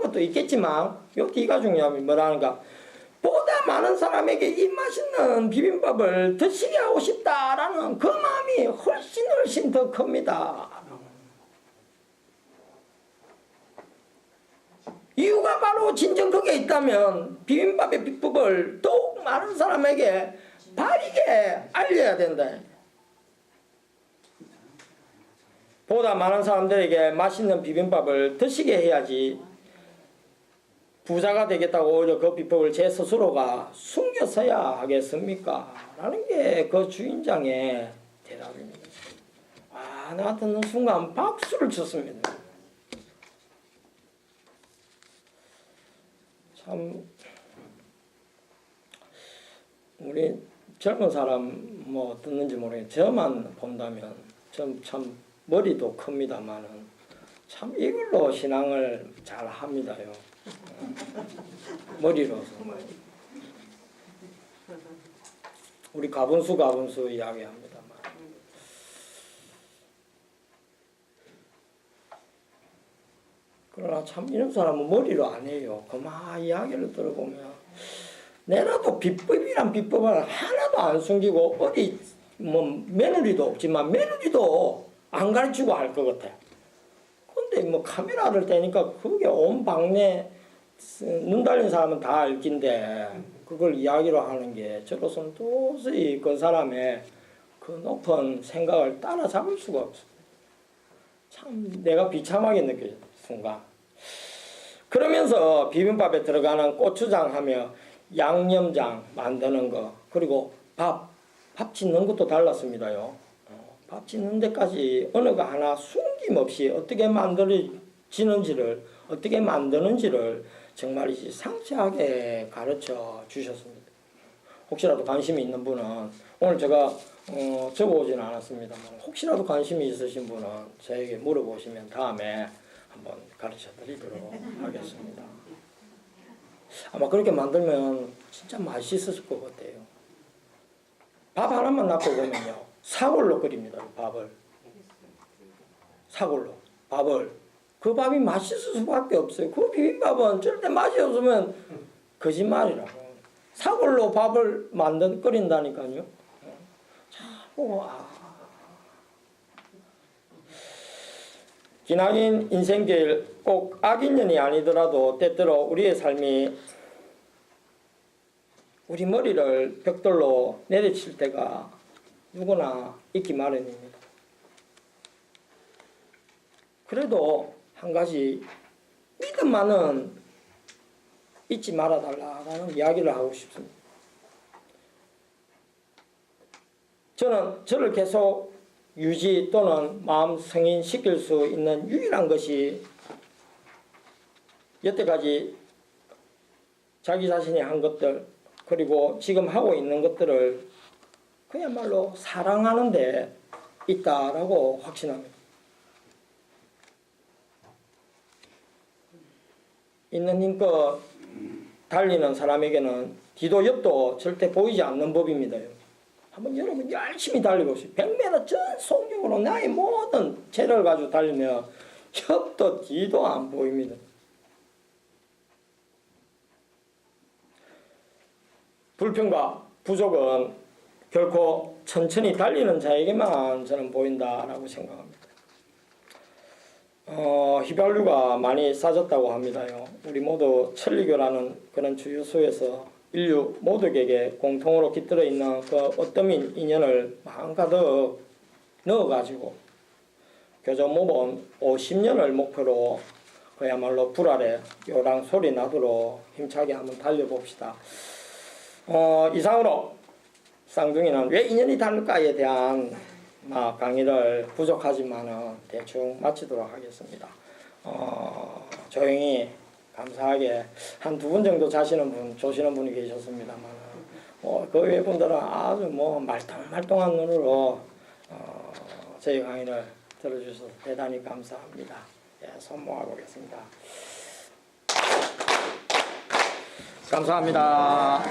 것도 있겠지만 요 뒤가 중요합니다. 뭐라는가? 보다 많은 사람에게 이 맛있는 비빔밥을 드시게 하고 싶다라는 그 마음이 훨씬 더 큽니다. 이유가 바로 진정 그게 있다면 비빔밥의 비법을 더욱 많은 사람에게 바르게 알려야 된다. 보다 많은 사람들에게 맛있는 비빔밥을 드시게 해야지 부자가 되겠다고 오히려 그 비법을 제 스스로가 숨겼어야 하겠습니까? 라는 게 그 주인장의 대답입니다. 내가 듣는 순간 박수를 쳤습니다. 참 우리 젊은 사람 뭐 듣는지 모르겠는데 저만 본다면 참 머리도 큽니다만은 참 이걸로 신앙을 잘 합니다요. 머리로서. 우리 가분수 이야기합니다만. 그러나 참 이런 사람은 머리로 안 해요. 그만 이야기를 들어보면 내라도 비법이란 비법을 하나도 안 숨기고 어디 뭐 며느리도 없지만 며느리도 안 가르치고 할 것 같아. 근데 뭐 카메라를 대니까 그게 온 방네 눈 달린 사람은 다 알 긴데 그걸 이야기로 하는 게 저로서는 도저히 그 사람의 그 높은 생각을 따라잡을 수가 없어요. 참 내가 비참하게 느껴요 순간. 그러면서 비빔밥에 들어가는 고추장 하며 양념장 만드는 거 그리고 밥 짓는 것도 달랐습니다요. 밥 짓는 데까지 어느 거 하나 숨김없이 어떻게 만들어지는지를 어떻게 만드는지를 정말이지 상세하게 가르쳐 주셨습니다. 혹시라도 관심이 있는 분은 오늘 제가 적어오지는 않았습니다만 혹시라도 관심이 있으신 분은 저에게 물어보시면 다음에 한번 가르쳐 드리도록 하겠습니다. 아마 그렇게 만들면 진짜 맛있을 것 같아요. 밥 하나만 놔두고 보면요 사골로 끓입니다. 밥을 사골로 밥을 그 밥이 맛있을 수밖에 없어요. 그 비빔밥은 절대 맛이 없으면 거짓말이라고. 사골로 밥을 끓인다니까요. 기나긴 인생길 꼭 악인연이 아니더라도 때때로 우리의 삶이 우리 머리를 벽돌로 내리칠 때가 누구나 있기 마련입니다. 그래도 한 가지 믿음만은 잊지 말아달라는 이야기를 하고 싶습니다. 저는 저를 계속 유지 또는 마음 승인시킬 수 있는 유일한 것이 여태까지 자기 자신이 한 것들 그리고 지금 하고 있는 것들을 그야말로 사랑하는 데 있다라고 확신합니다. 있는 힘껏 달리는 사람에게는 뒤도 옆도 절대 보이지 않는 법입니다. 한번 여러분 열심히 달려보세요. 100m 전속력으로 나의 모든 체력을 가지고 달리면 옆도 뒤도 안 보입니다. 불평과 부족은 결코 천천히 달리는 자에게만 저는 보인다라고 생각합니다. 휘발유가 많이 싸졌다고 합니다요. 우리 모두 천리교라는 그런 주요소에서 인류 모두에게 공통으로 깃들어 있는 그 어떠민 인연을 마음가득 넣어가지고 교정목은 50년을 목표로 그야말로 불 아래 요랑 소리 나도록 힘차게 한번 달려봅시다. 이상으로 쌍둥이는 왜 인연이 다를까에 대한 강의를 부족하지만은 대충 마치도록 하겠습니다. 조용히 감사하게 한 두 분 정도 조시는 분이 계셨습니다만 그 외 분들은 아주 말똥말똥한 눈으로 저희 강의를 들어주셔서 대단히 감사합니다. 예, 손 모아보겠습니다. 감사합니다.